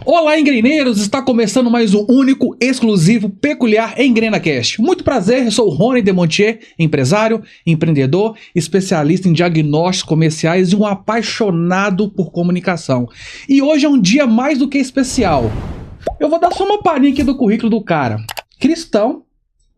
Olá, engreneiros! Está começando mais um único, exclusivo, peculiar EngrenaCast. Muito prazer, eu sou o Rony Demontier, empresário, empreendedor, especialista em diagnósticos comerciais e um apaixonado por comunicação. E hoje é um dia mais do que especial. Eu vou dar só uma palhinha aqui do currículo do cara. Cristão,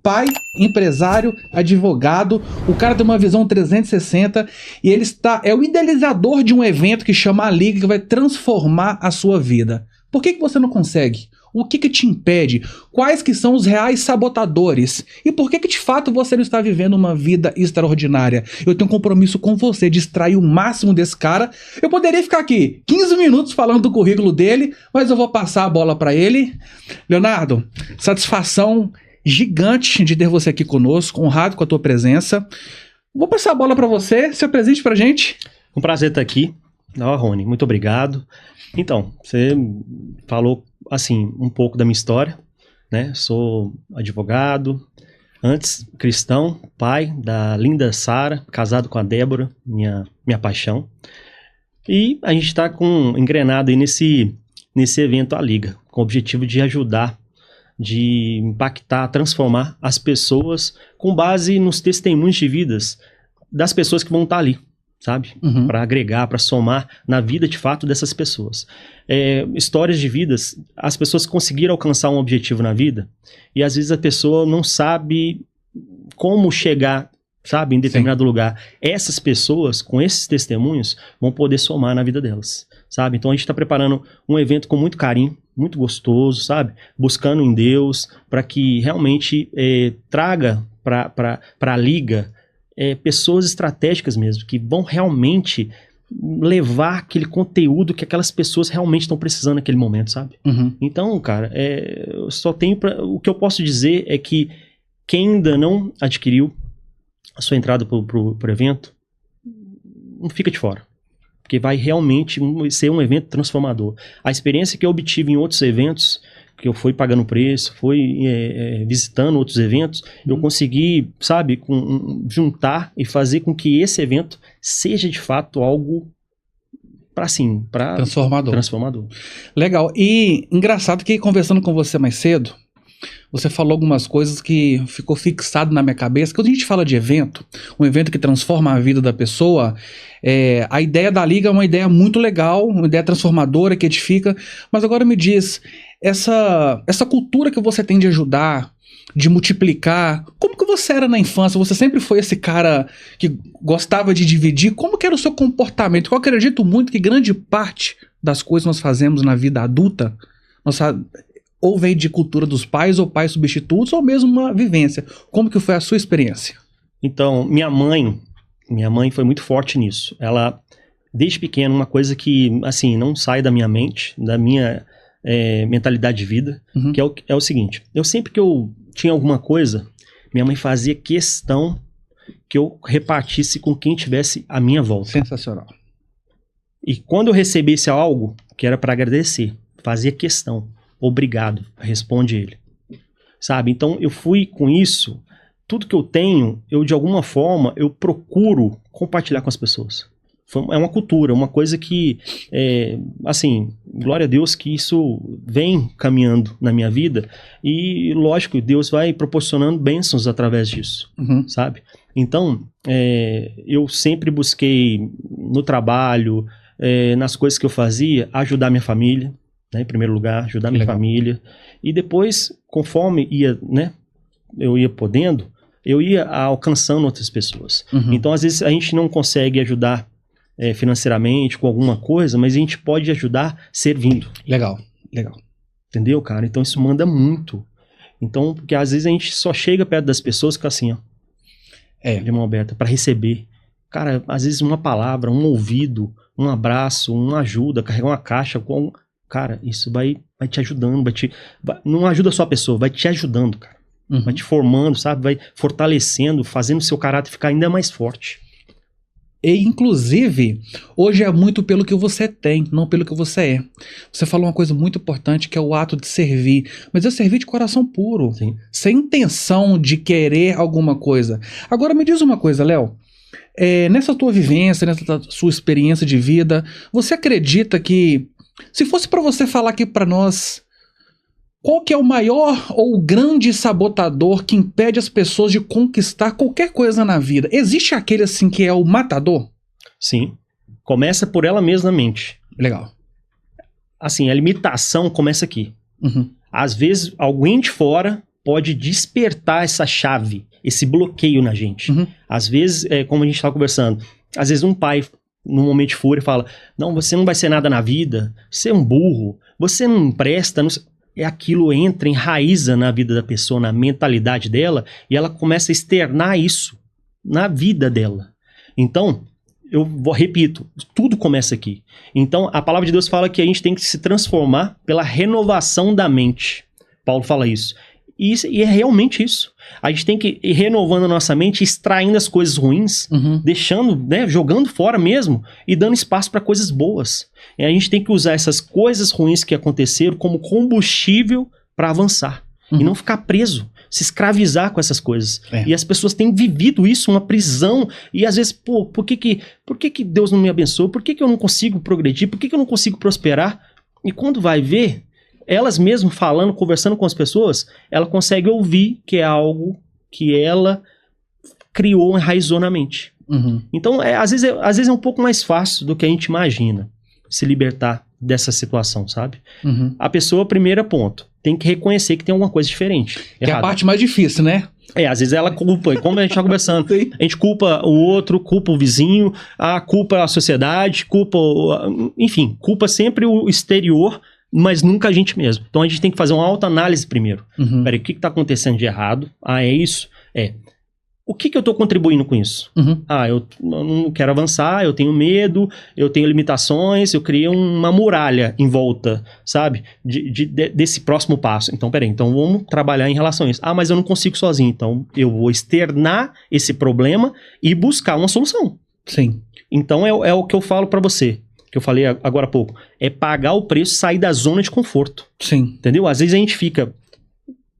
pai, empresário, advogado, o cara tem uma visão 360 e ele é o idealizador de um evento que chama A Liga, que vai transformar a sua vida. Por que você não consegue? O que te impede? Quais que são os reais sabotadores? E por que de fato você não está vivendo uma vida extraordinária? Eu tenho um compromisso com você de extrair o máximo desse cara. Eu poderia ficar aqui 15 minutos falando do currículo dele, mas eu vou passar a bola para ele. Leonardo, satisfação gigante de ter você aqui conosco, honrado com a tua presença. Vou passar a bola para você, seu presente pra gente. Um prazer estar aqui. Rony, muito obrigado. Então, você falou, assim, um pouco da minha história, né? Sou advogado, antes cristão, pai da linda Sara, casado com a Débora, minha paixão. E a gente está engrenado aí nesse evento A Liga, com o objetivo de ajudar, de impactar, transformar as pessoas com base nos testemunhos de vidas das pessoas que vão estar ali. Sabe? Para agregar, para somar na vida de fato dessas pessoas. Histórias de vidas, as pessoas conseguiram alcançar um objetivo na vida e às vezes a pessoa não sabe como chegar, sabe, em determinado lugar. Essas pessoas, com esses testemunhos, vão poder somar na vida delas, sabe? Então a gente está preparando um evento com muito carinho, muito gostoso, sabe? Buscando em Deus para que realmente traga para a Liga pessoas estratégicas mesmo, que vão realmente levar aquele conteúdo que aquelas pessoas realmente estão precisando naquele momento, sabe? Então, cara, eu só tenho o que eu posso dizer é que quem ainda não adquiriu a sua entrada pro evento, não fica de fora. Porque vai realmente ser um evento transformador. A experiência que eu obtive em outros eventos, que eu fui pagando preço, fui visitando outros eventos, eu consegui, sabe, juntar e fazer com que esse evento seja de fato algo para transformador. Legal. E engraçado que conversando com você mais cedo, você falou algumas coisas que ficou fixado na minha cabeça. Quando a gente fala de evento, um evento que transforma a vida da pessoa, a ideia da Liga é uma ideia muito legal, uma ideia transformadora, que edifica. Mas agora me diz, essa cultura que você tem de ajudar, de multiplicar, como que você era na infância? Você sempre foi esse cara que gostava de dividir? Como que era o seu comportamento? Eu acredito muito que grande parte das coisas que nós fazemos na vida adulta, ou vem de cultura dos pais, ou pais substitutos, ou mesmo uma vivência. Como que foi a sua experiência? Então, minha mãe foi muito forte nisso. Ela, desde pequena, uma coisa que, assim, não sai da minha mente, da minha mentalidade de vida, que é o seguinte, sempre que eu tinha alguma coisa, minha mãe fazia questão que eu repartisse com quem tivesse à minha volta. Sensacional. E quando eu recebesse algo, que era para agradecer, fazia questão. Obrigado, responde ele. Sabe? Então eu fui com isso, tudo que eu tenho, eu de alguma forma, eu procuro compartilhar com as pessoas. É uma cultura, uma coisa que, assim, glória a Deus que isso vem caminhando na minha vida e, lógico, Deus vai proporcionando bênçãos através disso, sabe? Então, eu sempre busquei no trabalho, nas coisas que eu fazia, ajudar minha família, né, em primeiro lugar, ajudar minha família. E depois, conforme eu ia podendo, eu ia alcançando outras pessoas. Então, às vezes, a gente não consegue ajudar financeiramente com alguma coisa, mas a gente pode ajudar servindo. Legal. Entendeu, cara? Então, isso manda muito. Então, porque às vezes a gente só chega perto das pessoas com assim, ó, de mão aberta, para receber. Cara, às vezes uma palavra, um ouvido, um abraço, uma ajuda, carregar uma caixa com... Cara, isso vai te ajudando, não ajuda só a pessoa, vai te ajudando, cara. Vai te formando, sabe? Vai fortalecendo, fazendo o seu caráter ficar ainda mais forte. E, inclusive, hoje é muito pelo que você tem, não pelo que você é. Você falou uma coisa muito importante, que é o ato de servir. Mas é servir de coração puro. Sim. Sem intenção de querer alguma coisa. Agora, me diz uma coisa, Léo. Nessa tua vivência, nessa sua experiência de vida, você acredita que, se fosse para você falar aqui para nós, qual que é o maior ou o grande sabotador que impede as pessoas de conquistar qualquer coisa na vida? Existe aquele assim que é o matador? Sim. Começa por ela mesma na mente. Legal. Assim, a limitação começa aqui. Uhum. Às vezes, alguém de fora pode despertar essa chave, esse bloqueio na gente. Uhum. Às vezes, como a gente estava conversando, às vezes um pai, num momento de fúria, fala, não, você não vai ser nada na vida, você é um burro, você não presta, não... Aquilo entra, enraiza na vida da pessoa, na mentalidade dela, e ela começa a externar isso na vida dela. Então, repito, tudo começa aqui. Então, a palavra de Deus fala que a gente tem que se transformar pela renovação da mente. Paulo fala isso. E é realmente isso. A gente tem que ir renovando a nossa mente, extraindo as coisas ruins, deixando, né, jogando fora mesmo e dando espaço para coisas boas. E a gente tem que usar essas coisas ruins que aconteceram como combustível para avançar. E não ficar preso, se escravizar com essas coisas. E as pessoas têm vivido isso, uma prisão, e às vezes, por que Deus não me abençoa? Por que eu não consigo progredir? Por que eu não consigo prosperar? E quando vai ver, elas mesmas falando, conversando com as pessoas, ela consegue ouvir que é algo que ela criou, enraizou na mente. Então, às vezes é um pouco mais fácil do que a gente imagina se libertar dessa situação, sabe? A pessoa, primeiro ponto, tem que reconhecer que tem alguma coisa diferente. Que é a parte mais difícil, né? Às vezes ela culpa, como a gente está conversando, a gente culpa o outro, culpa o vizinho, culpa a sociedade, enfim, culpa sempre o exterior, mas nunca a gente mesmo. Então a gente tem que fazer uma autoanálise primeiro. Peraí, o que está acontecendo de errado? É isso? O que eu estou contribuindo com isso? Eu não quero avançar, eu tenho medo, eu tenho limitações, eu criei uma muralha em volta, sabe? Desse próximo passo. Então, então vamos trabalhar em relação a isso. Mas eu não consigo sozinho, então eu vou externar esse problema e buscar uma solução. Sim. Então é o que eu falo para você, que eu falei agora há pouco, é pagar o preço, sair da zona de conforto. Sim. Entendeu? Às vezes a gente fica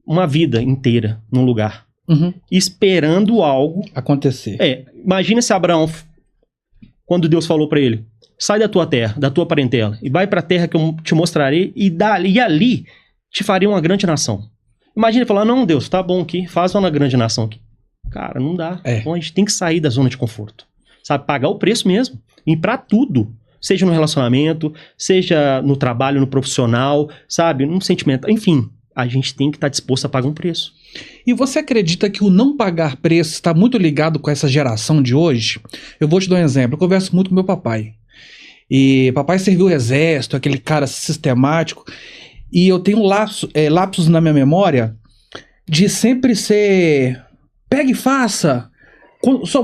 uma vida inteira num lugar, esperando algo acontecer. Imagina se Abraão, quando Deus falou para ele, sai da tua terra, da tua parentela, e vai para a terra que eu te mostrarei, e ali te farei uma grande nação. Imagina ele falar, não, Deus, tá bom aqui, faz uma grande nação aqui. Cara, não dá. Então a gente tem que sair da zona de conforto. Sabe, pagar o preço mesmo. E para tudo. Seja no relacionamento, seja no trabalho, no profissional, sabe, num sentimento. Enfim, a gente tem que estar disposto a pagar um preço. E você acredita que o não pagar preço está muito ligado com essa geração de hoje? Eu vou te dar um exemplo. Eu converso muito com meu papai. E papai serviu o exército, aquele cara sistemático. E eu tenho lapsos na minha memória de sempre ser... Pega e faça.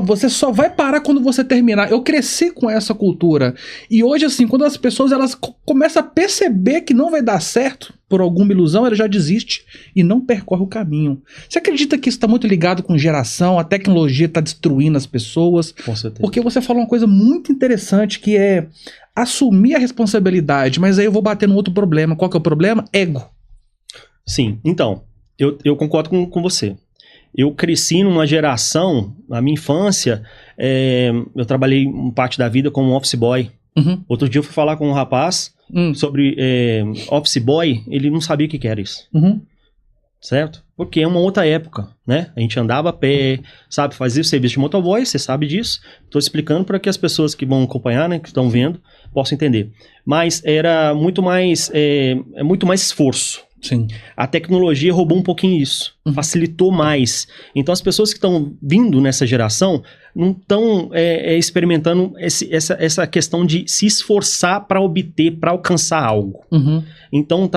Você só vai parar quando você terminar. Eu cresci com essa cultura. E hoje, assim, quando as pessoas elas começam a perceber que não vai dar certo por alguma ilusão, ela já desiste e não percorre o caminho. Você acredita que isso está muito ligado com geração? A tecnologia está destruindo as pessoas? Com certeza. Porque você falou uma coisa muito interessante, que é assumir a responsabilidade. Mas aí eu vou bater num outro problema. Qual que é o problema? Ego. Sim, então, eu concordo com você. Eu cresci numa geração, na minha infância, eu trabalhei parte da vida como office boy. Outro dia eu fui falar com um rapaz sobre office boy, ele não sabia o que era isso. Certo? Porque é uma outra época, né? A gente andava a pé, sabe? Fazia o serviço de motoboy, você sabe disso. Estou explicando para que as pessoas que vão acompanhar, né, que estão vendo, possam entender. Mas era muito mais esforço. Sim. A tecnologia roubou um pouquinho isso, facilitou mais. Então as pessoas que estão vindo nessa geração não estão experimentando essa questão de se esforçar para obter, para alcançar algo. Então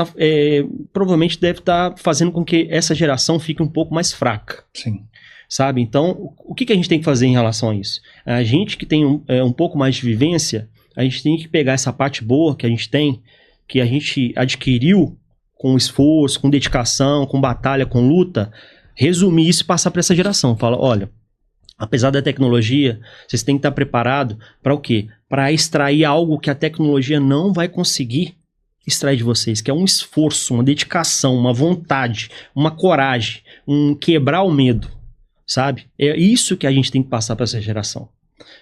provavelmente deve estar fazendo com que essa geração fique um pouco mais fraca. Sim. Sabe? Então o que a gente tem que fazer em relação a isso? A gente que tem um pouco mais de vivência, a gente tem que pegar essa parte boa que a gente tem, que a gente adquiriu com esforço, com dedicação, com batalha, com luta, resumir isso e passar para essa geração. Fala, olha, apesar da tecnologia, vocês têm que estar preparados para o quê? Para extrair algo que a tecnologia não vai conseguir extrair de vocês, que é um esforço, uma dedicação, uma vontade, uma coragem, quebrar o medo, sabe? É isso que a gente tem que passar para essa geração.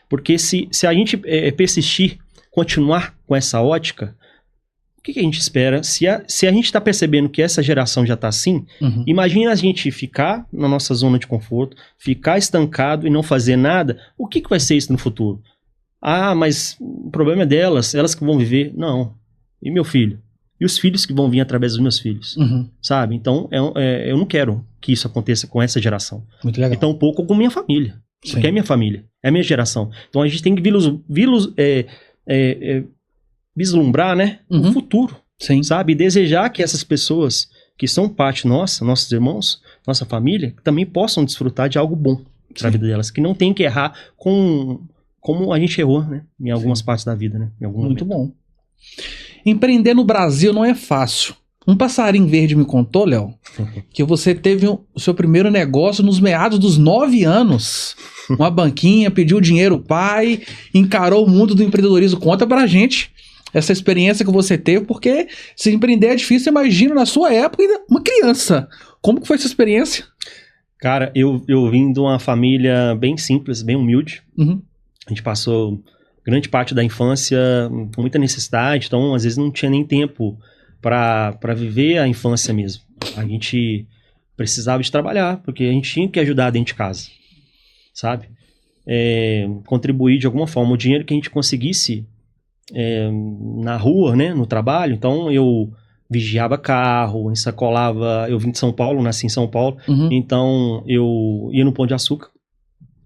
Porque se a gente persistir, continuar com essa ótica, o que a gente espera? Se a gente está percebendo que essa geração já está assim, imagina a gente ficar na nossa zona de conforto, ficar estancado e não fazer nada, o que vai ser isso no futuro? Ah, mas o problema é delas, elas que vão viver. Não. E meu filho? E os filhos que vão vir através dos meus filhos? Sabe? Então, eu não quero que isso aconteça com essa geração. Muito legal. E tão pouco com minha família. Sim. Porque é minha família, é a minha geração. Então, a gente tem que vislumbrar, né, o futuro. Sim. Sabe? E desejar que essas pessoas que são parte nossa, nossos irmãos, nossa família, também possam desfrutar de algo bom para a vida delas. Que não tem que errar como a gente errou, né? Em algumas partes da vida, né? Em algum Muito momento. bom. Empreender no Brasil não é fácil. Um passarinho verde me contou, Léo, que você teve o seu primeiro negócio nos meados dos 9 anos. Uma banquinha, pediu dinheiro ao pai, encarou o mundo do empreendedorismo. Conta pra gente essa experiência que você teve, porque se empreender é difícil, imagina na sua época, uma criança. Como que foi essa experiência? Cara, eu vim de uma família bem simples, bem humilde. A gente passou grande parte da infância com muita necessidade, então às vezes não tinha nem tempo para viver a infância mesmo. A gente precisava de trabalhar, porque a gente tinha que ajudar dentro de casa, sabe? Contribuir de alguma forma. O dinheiro que a gente conseguisse na rua, né, no trabalho, então eu vigiava carro, ensacolava, eu vim de São Paulo, nasci em São Paulo, então eu ia no Pão de Açúcar,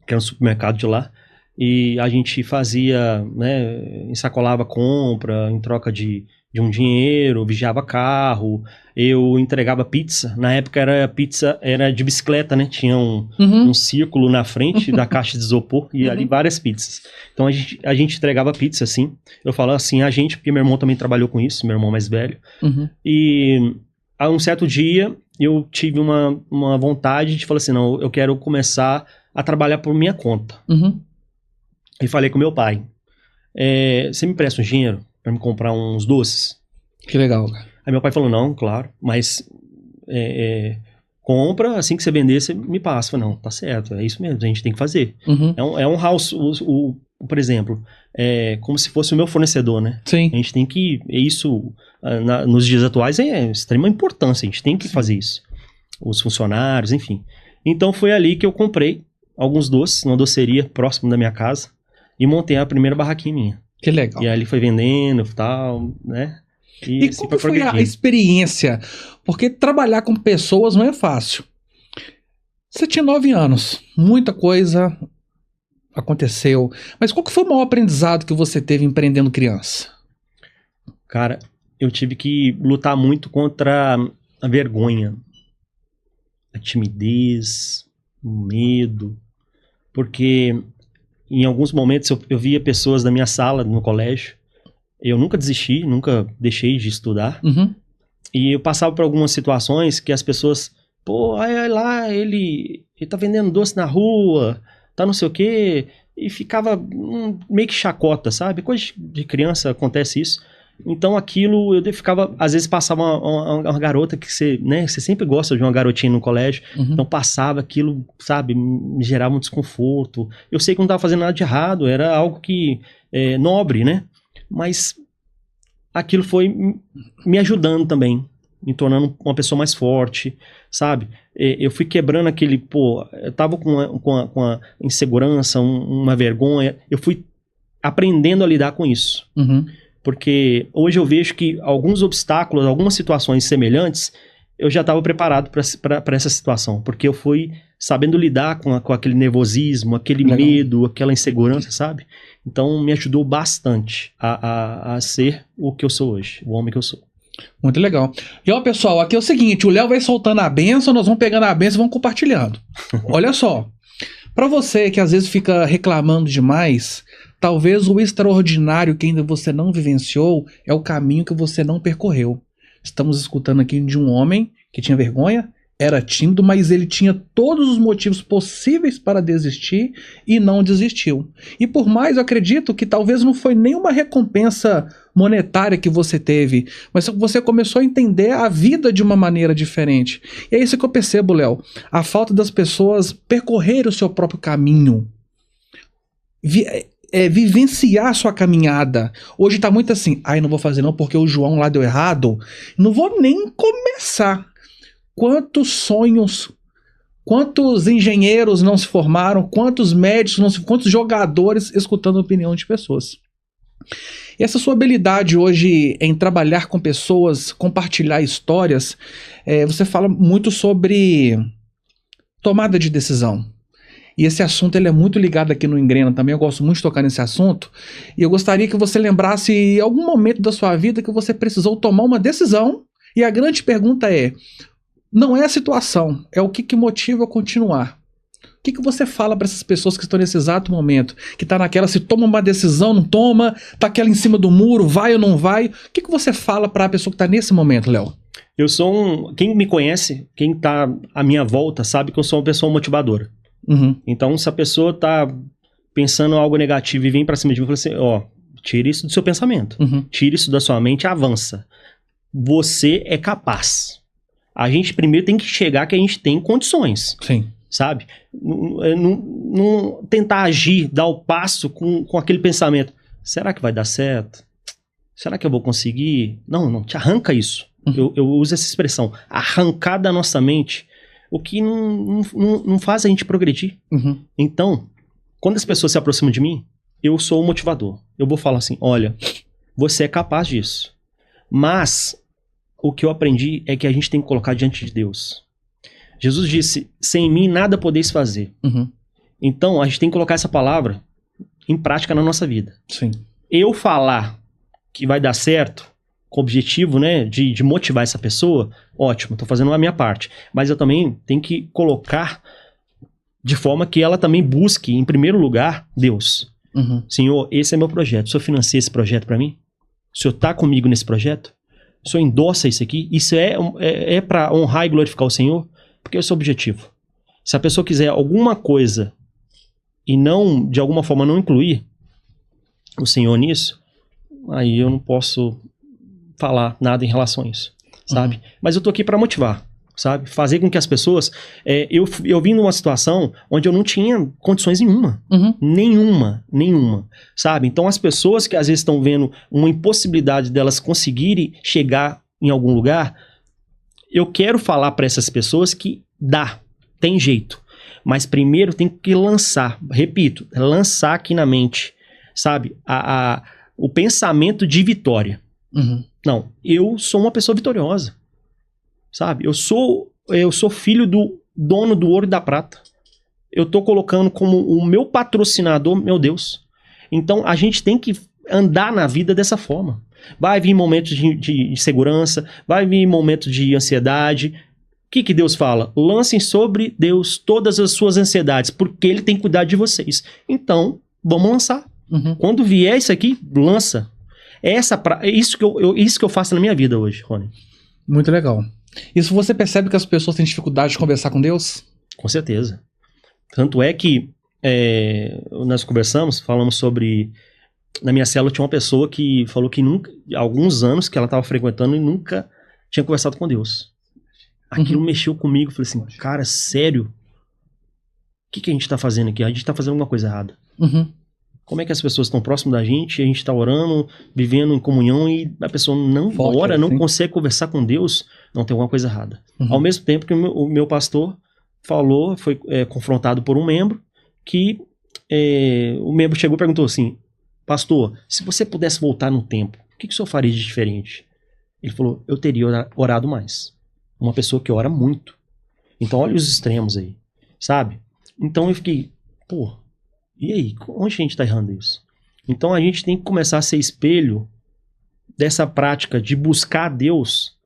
que era um supermercado de lá, e a gente fazia, né, ensacolava compra em troca de um dinheiro, vigiava carro, eu entregava pizza. Na época pizza era de bicicleta, né? Tinha um círculo na frente da caixa de isopor e ali várias pizzas. Então a gente entregava pizza, assim. Eu falo assim, a gente, porque meu irmão também trabalhou com isso, meu irmão mais velho. E a um certo dia eu tive uma vontade de falar assim, não, eu quero começar a trabalhar por minha conta. E falei com meu pai, você me presta um dinheiro pra me comprar uns doces? Que legal, cara. Aí meu pai falou, não, claro, mas compra, assim que você vender, você me passa. Eu falei, não, tá certo, é isso mesmo, a gente tem que fazer. É um house, por exemplo, como se fosse o meu fornecedor, né? Sim. A gente tem que, isso nos dias atuais é extrema importância, a gente tem que fazer isso. Os funcionários, enfim. Então foi ali que eu comprei alguns doces, numa doceria próximo da minha casa, e montei a primeira barraquinha minha. Que legal. E aí ele foi vendendo e tal, né? E assim, como foi a experiência? Porque trabalhar com pessoas não é fácil. Você tinha 9 anos, muita coisa aconteceu. Mas qual que foi o maior aprendizado que você teve empreendendo criança? Cara, eu tive que lutar muito contra a vergonha, a timidez, o medo. Porque em alguns momentos eu via pessoas da minha sala no colégio. Eu nunca desisti, nunca deixei de estudar. E eu passava por algumas situações que as pessoas, pô, olha lá, ele tá vendendo doce na rua, tá não sei o quê, e ficava meio que chacota, sabe? Coisa de criança acontece isso. Então aquilo, eu ficava, às vezes passava uma garota que você, né, você sempre gosta de uma garotinha no colégio, então passava aquilo, sabe, me gerava um desconforto. Eu sei que não estava fazendo nada de errado, era algo que nobre, né? Mas aquilo foi me ajudando também, me tornando uma pessoa mais forte, sabe? Eu fui quebrando aquele, eu tava com a insegurança, uma vergonha, eu fui aprendendo a lidar com isso. Porque hoje eu vejo que alguns obstáculos, algumas situações semelhantes, eu já estava preparado para essa situação. Porque eu fui sabendo lidar com aquele nervosismo, aquele medo, aquela insegurança, sabe? Então me ajudou bastante a ser o que eu sou hoje, o homem que eu sou. Muito legal. E ó, pessoal, aqui é o seguinte, o Léo vai soltando a bênção, nós vamos pegando a bênção e vamos compartilhando. Olha só, para você que às vezes fica reclamando demais, talvez o extraordinário que ainda você não vivenciou é o caminho que você não percorreu. Estamos escutando aqui de um homem que tinha vergonha, era tímido, mas ele tinha todos os motivos possíveis para desistir e não desistiu. E por mais, eu acredito que talvez não foi nenhuma recompensa monetária que você teve, mas você começou a entender a vida de uma maneira diferente. E é isso que eu percebo, Léo, a falta das pessoas percorrerem o seu próprio caminho. vivenciar a sua caminhada. Hoje tá muito assim, não vou fazer não porque o João lá deu errado. Não vou nem começar. Quantos sonhos, quantos engenheiros não se formaram, quantos médicos, quantos jogadores escutando a opinião de pessoas. E essa sua habilidade hoje em trabalhar com pessoas, compartilhar histórias, você fala muito sobre tomada de decisão. E esse assunto ele é muito ligado aqui no Engrena também, eu gosto muito de tocar nesse assunto. E eu gostaria que você lembrasse algum momento da sua vida que você precisou tomar uma decisão. E a grande pergunta não é a situação, é o que motiva a continuar. O que você fala para essas pessoas que estão nesse exato momento? Que está naquela, se toma uma decisão, não toma, tá aquela em cima do muro, vai ou não vai? O que você fala para a pessoa que está nesse momento, Léo? Eu sou quem me conhece, quem tá à minha volta, sabe que eu sou uma pessoa motivadora. Uhum. Então, se a pessoa tá pensando algo negativo e vem pra cima de mim, eu falo assim, tira isso do seu pensamento. Uhum. Tira isso da sua mente e avança. Você é capaz. A gente primeiro tem que chegar que a gente tem condições. Sim. Sabe? Não tentar agir, dar o passo com aquele pensamento. Será que vai dar certo? Será que eu vou conseguir? Não, te arranca isso. Uhum. Eu uso essa expressão. Arrancar da nossa mente o que não faz a gente progredir. Uhum. Então, quando as pessoas se aproximam de mim, eu sou o motivador. Eu vou falar assim, olha, você é capaz disso. Mas o que eu aprendi é que a gente tem que colocar diante de Deus. Jesus disse, sem mim nada podeis fazer. Uhum. Então, a gente tem que colocar essa palavra em prática na nossa vida. Sim. Eu falar que vai dar certo, com o objetivo, né, de motivar essa pessoa, ótimo, estou fazendo a minha parte. Mas eu também tenho que colocar de forma que ela também busque, em primeiro lugar, Deus. Uhum. Senhor, esse é meu projeto. O Senhor financia esse projeto para mim? O Senhor está comigo nesse projeto? O Senhor endossa isso aqui? Isso é para honrar e glorificar o Senhor? Porque esse é o objetivo. Se a pessoa quiser alguma coisa e não, de alguma forma, não incluir o Senhor nisso, aí eu não posso falar nada em relação a isso, sabe? Mas eu tô aqui para motivar, sabe? Fazer com que as pessoas... eu vim numa situação onde eu não tinha condições nenhuma. Uhum. Nenhuma, sabe? Então as pessoas que às vezes estão vendo uma impossibilidade delas conseguirem chegar em algum lugar, eu quero falar para essas pessoas que tem jeito. Mas primeiro tem que lançar, repito, lançar aqui na mente, sabe? O pensamento de vitória. Uhum. Não, eu sou uma pessoa vitoriosa, sabe? Eu sou filho do dono do ouro e da prata. Eu tô colocando como o meu patrocinador, meu Deus. Então a gente tem que andar na vida dessa forma. Vai vir momentos de insegurança, vai vir momentos de ansiedade. O que Deus fala? Lancem sobre Deus todas as suas ansiedades, porque Ele tem cuidado de vocês. Então, vamos lançar. Uhum. Quando vier isso aqui, lança. Isso que eu faço na minha vida hoje, Rony. Muito legal. Isso você percebe que as pessoas têm dificuldade de conversar com Deus? Com certeza. Tanto é que nós falamos sobre... Na minha célula tinha uma pessoa que falou que nunca, há alguns anos que ela estava frequentando e nunca tinha conversado com Deus. Aquilo mexeu comigo. Falei assim, cara, sério? O que a gente está fazendo aqui? A gente está fazendo alguma coisa errada. Uhum. Como é que as pessoas estão próximas da gente, a gente está orando, vivendo em comunhão e a pessoa não ora, não consegue conversar com Deus? Não, tem alguma coisa errada. Uhum. Ao mesmo tempo que o meu pastor falou, foi confrontado por um membro, que o membro chegou e perguntou assim, pastor, se você pudesse voltar no tempo, o que o senhor faria de diferente? Ele falou, eu teria orado mais. Uma pessoa que ora muito. Então olha os extremos aí, sabe? Então eu fiquei, e aí? Onde a gente está errando isso? Então a gente tem que começar a ser espelho dessa prática de buscar Deus,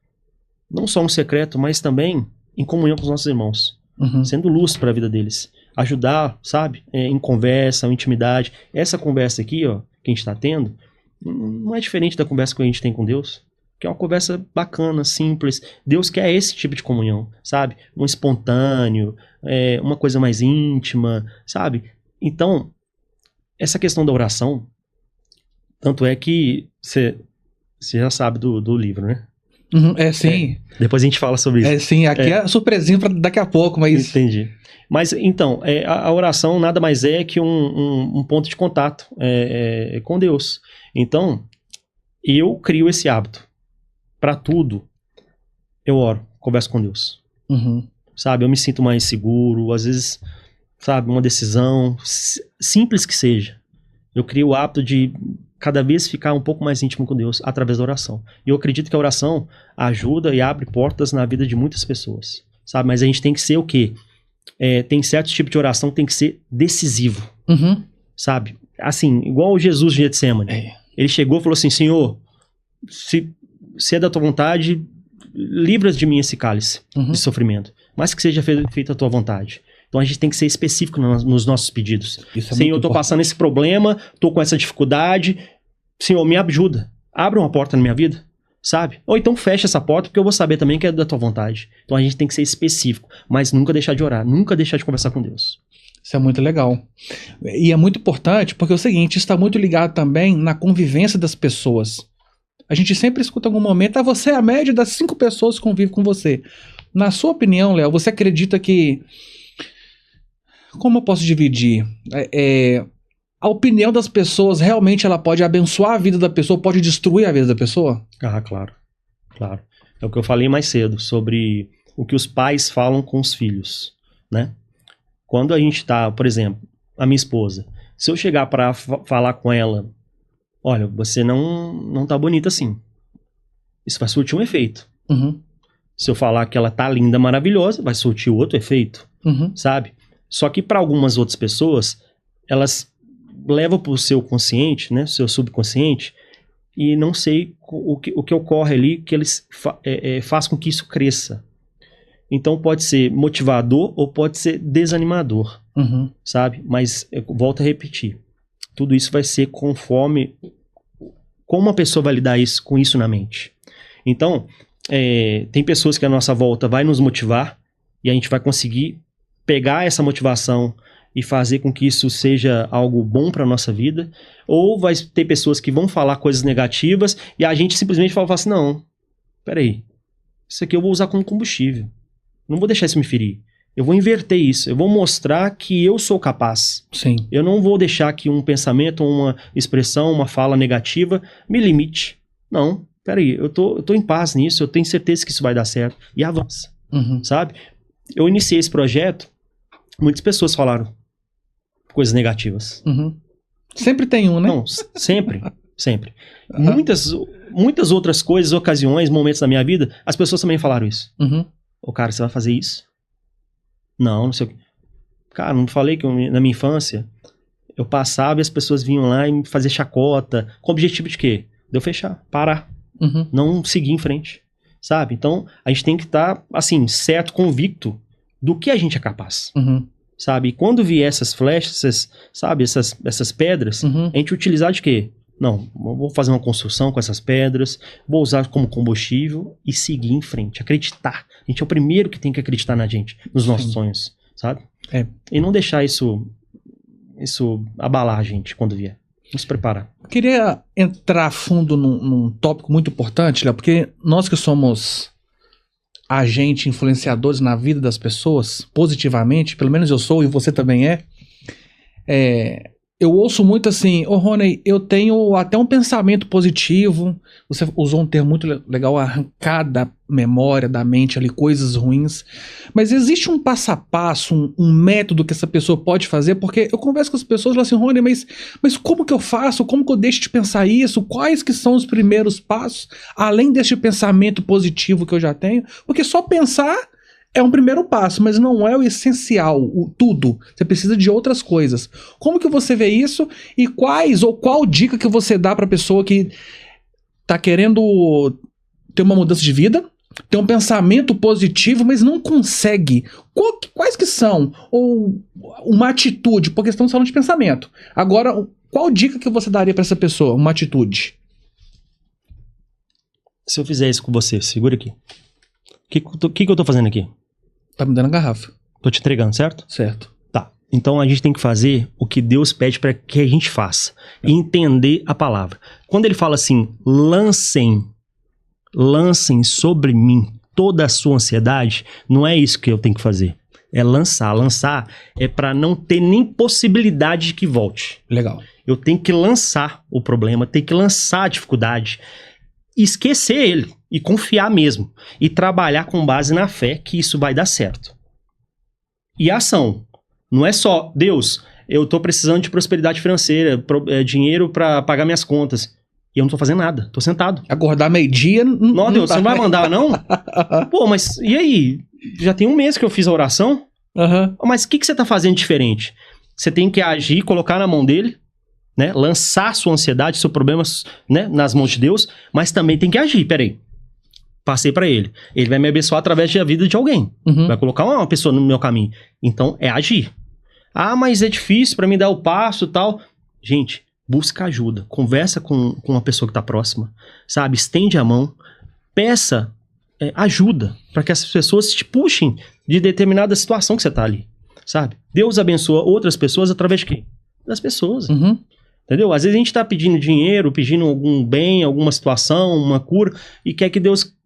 não só no secreto, mas também em comunhão com os nossos irmãos. Uhum. Sendo luz para a vida deles. Ajudar, sabe? Em conversa, em intimidade. Essa conversa aqui, que a gente está tendo, não é diferente da conversa que a gente tem com Deus. Que é uma conversa bacana, simples. Deus quer esse tipo de comunhão, sabe? Um espontâneo, uma coisa mais íntima, sabe? Então, essa questão da oração, tanto é que você já sabe do livro, né? É sim. Depois a gente fala sobre isso. É sim, aqui é surpresinha pra daqui a pouco, mas... Entendi. Mas, então, a oração nada mais é que um ponto de contato com Deus. Então, eu crio esse hábito. Para tudo, eu oro, converso com Deus. Sabe, eu me sinto mais seguro, às vezes, sabe, uma decisão, simples que seja. Eu crio o hábito de cada vez ficar um pouco mais íntimo com Deus através da oração. E eu acredito que a oração ajuda e abre portas na vida de muitas pessoas, sabe? Mas a gente tem que ser o quê? Tem certos tipos de oração que tem que ser decisivo, sabe? Assim, igual Jesus de Getsemane. Ele chegou e falou assim, Senhor, se é da tua vontade, livra de mim esse cálice de sofrimento, mas que seja feita a tua vontade. Então a gente tem que ser específico nos nossos pedidos. Senhor, eu tô passando esse problema, tô com essa dificuldade, Senhor, me ajuda. Abre uma porta na minha vida, sabe? Ou então fecha essa porta, porque eu vou saber também que é da tua vontade. Então a gente tem que ser específico, mas nunca deixar de orar, nunca deixar de conversar com Deus. Isso é muito legal. E é muito importante, porque é o seguinte, está muito ligado também na convivência das pessoas. A gente sempre escuta em algum momento, você é a média das 5 pessoas que convivem com você. Na sua opinião, Léo, você acredita que... Como eu posso dividir? A opinião das pessoas realmente ela pode abençoar a vida da pessoa, pode destruir a vida da pessoa? Ah, claro. Claro. É o que eu falei mais cedo, sobre o que os pais falam com os filhos, né? Quando a gente tá, por exemplo, a minha esposa, se eu chegar para falar com ela, olha, você não tá bonita assim, isso vai surtir um efeito. Se eu falar que ela tá linda, maravilhosa, vai surtir outro efeito, sabe? Só que para algumas outras pessoas, elas levam para o seu consciente, né, seu subconsciente, e não sei o que ocorre ali, que eles faz com que isso cresça. Então pode ser motivador ou pode ser desanimador, sabe? Mas eu volto a repetir, tudo isso vai ser conforme como uma pessoa vai lidar com isso na mente. Então, tem pessoas que a nossa volta vai nos motivar e a gente vai conseguir pegar essa motivação e fazer com que isso seja algo bom para nossa vida, ou vai ter pessoas que vão falar coisas negativas e a gente simplesmente fala assim, não, peraí, isso aqui eu vou usar como combustível, não vou deixar isso me ferir, eu vou inverter isso, eu vou mostrar que eu sou capaz. Sim. Eu não vou deixar que um pensamento, uma expressão, uma fala negativa me limite. Não, peraí, eu tô em paz nisso, eu tenho certeza que isso vai dar certo, e avança, sabe? Eu iniciei esse projeto, muitas pessoas falaram coisas negativas. Sempre tem um, né? Não, sempre. Muitas outras coisas, ocasiões, momentos da minha vida, as pessoas também falaram isso. Ô, cara, você vai fazer isso? Não sei o que. Cara, não falei que na minha infância eu passava e as pessoas vinham lá e me fazer chacota, com o objetivo de quê? De eu fechar, parar, não seguir em frente, sabe? Então, a gente tem que estar, assim, certo, convicto do que a gente é capaz. Sabe? E quando vier essas flechas, sabe? Essas pedras, a gente utilizar de quê? Não, vou fazer uma construção com essas pedras, vou usar como combustível e seguir em frente, acreditar. A gente é o primeiro que tem que acreditar na gente, nos nossos sonhos, sabe? E não deixar isso abalar a gente quando vier. Nos preparar. Queria entrar a fundo num tópico muito importante, Léo, porque nós que somos agentes influenciadores na vida das pessoas, positivamente, pelo menos eu sou e você também eu ouço muito assim, Rony, eu tenho até um pensamento positivo, você usou um termo muito legal, arrancar da memória, da mente ali, coisas ruins, mas existe um passo a passo, um método que essa pessoa pode fazer, porque eu converso com as pessoas e falo assim, Rony, mas como que eu faço, como que eu deixo de pensar isso, quais que são os primeiros passos, além deste pensamento positivo que eu já tenho, porque só pensar é um primeiro passo, mas não é o essencial, tudo. Você precisa de outras coisas. Como que você vê isso e qual dica que você dá para a pessoa que tá querendo ter uma mudança de vida, ter um pensamento positivo, mas não consegue? Quais que são? Ou uma atitude, porque estamos falando de pensamento. Agora, qual dica que você daria para essa pessoa, uma atitude? Se eu fizer isso com você, segura aqui. O que eu tô fazendo aqui? Tá me dando a garrafa. Tô te entregando, certo? Certo. Tá. Então a gente tem que fazer o que Deus pede para que a gente faça. E entender a palavra. Quando ele fala assim, lancem lancem sobre mim toda a sua ansiedade, não é isso que eu tenho que fazer. É lançar. Lançar é para não ter nem possibilidade de que volte. Legal. Eu tenho que lançar o problema, tenho que lançar a dificuldade, esquecer ele e confiar mesmo. E trabalhar com base na fé que isso vai dar certo. E ação. Não é só, Deus, eu tô precisando de prosperidade financeira, dinheiro para pagar minhas contas. E eu não tô fazendo nada, tô sentado. Acordar meio-dia... Não, Deus, você não vai mandar, não? Pô, mas e aí? Já tem um mês que eu fiz a oração. Uhum. Mas o que você tá fazendo diferente? Você tem que agir, colocar na mão dele, né? Lançar sua ansiedade, seu problema, né? Nas mãos de Deus, mas também tem que agir. Peraí. Passei pra ele. Ele vai me abençoar através da vida de alguém. Uhum. Vai colocar uma pessoa no meu caminho. Então, é agir. Ah, mas é difícil pra mim dar o passo e tal. Gente, busca ajuda. Conversa com uma pessoa que tá próxima. Sabe? Estende a mão. Peça ajuda para que essas pessoas te puxem de determinada situação que você tá ali. Sabe? Deus abençoa outras pessoas através de quem? Das pessoas. Uhum. Entendeu? Às vezes a gente tá pedindo dinheiro, pedindo algum bem, alguma situação, uma cura, e quer que Deus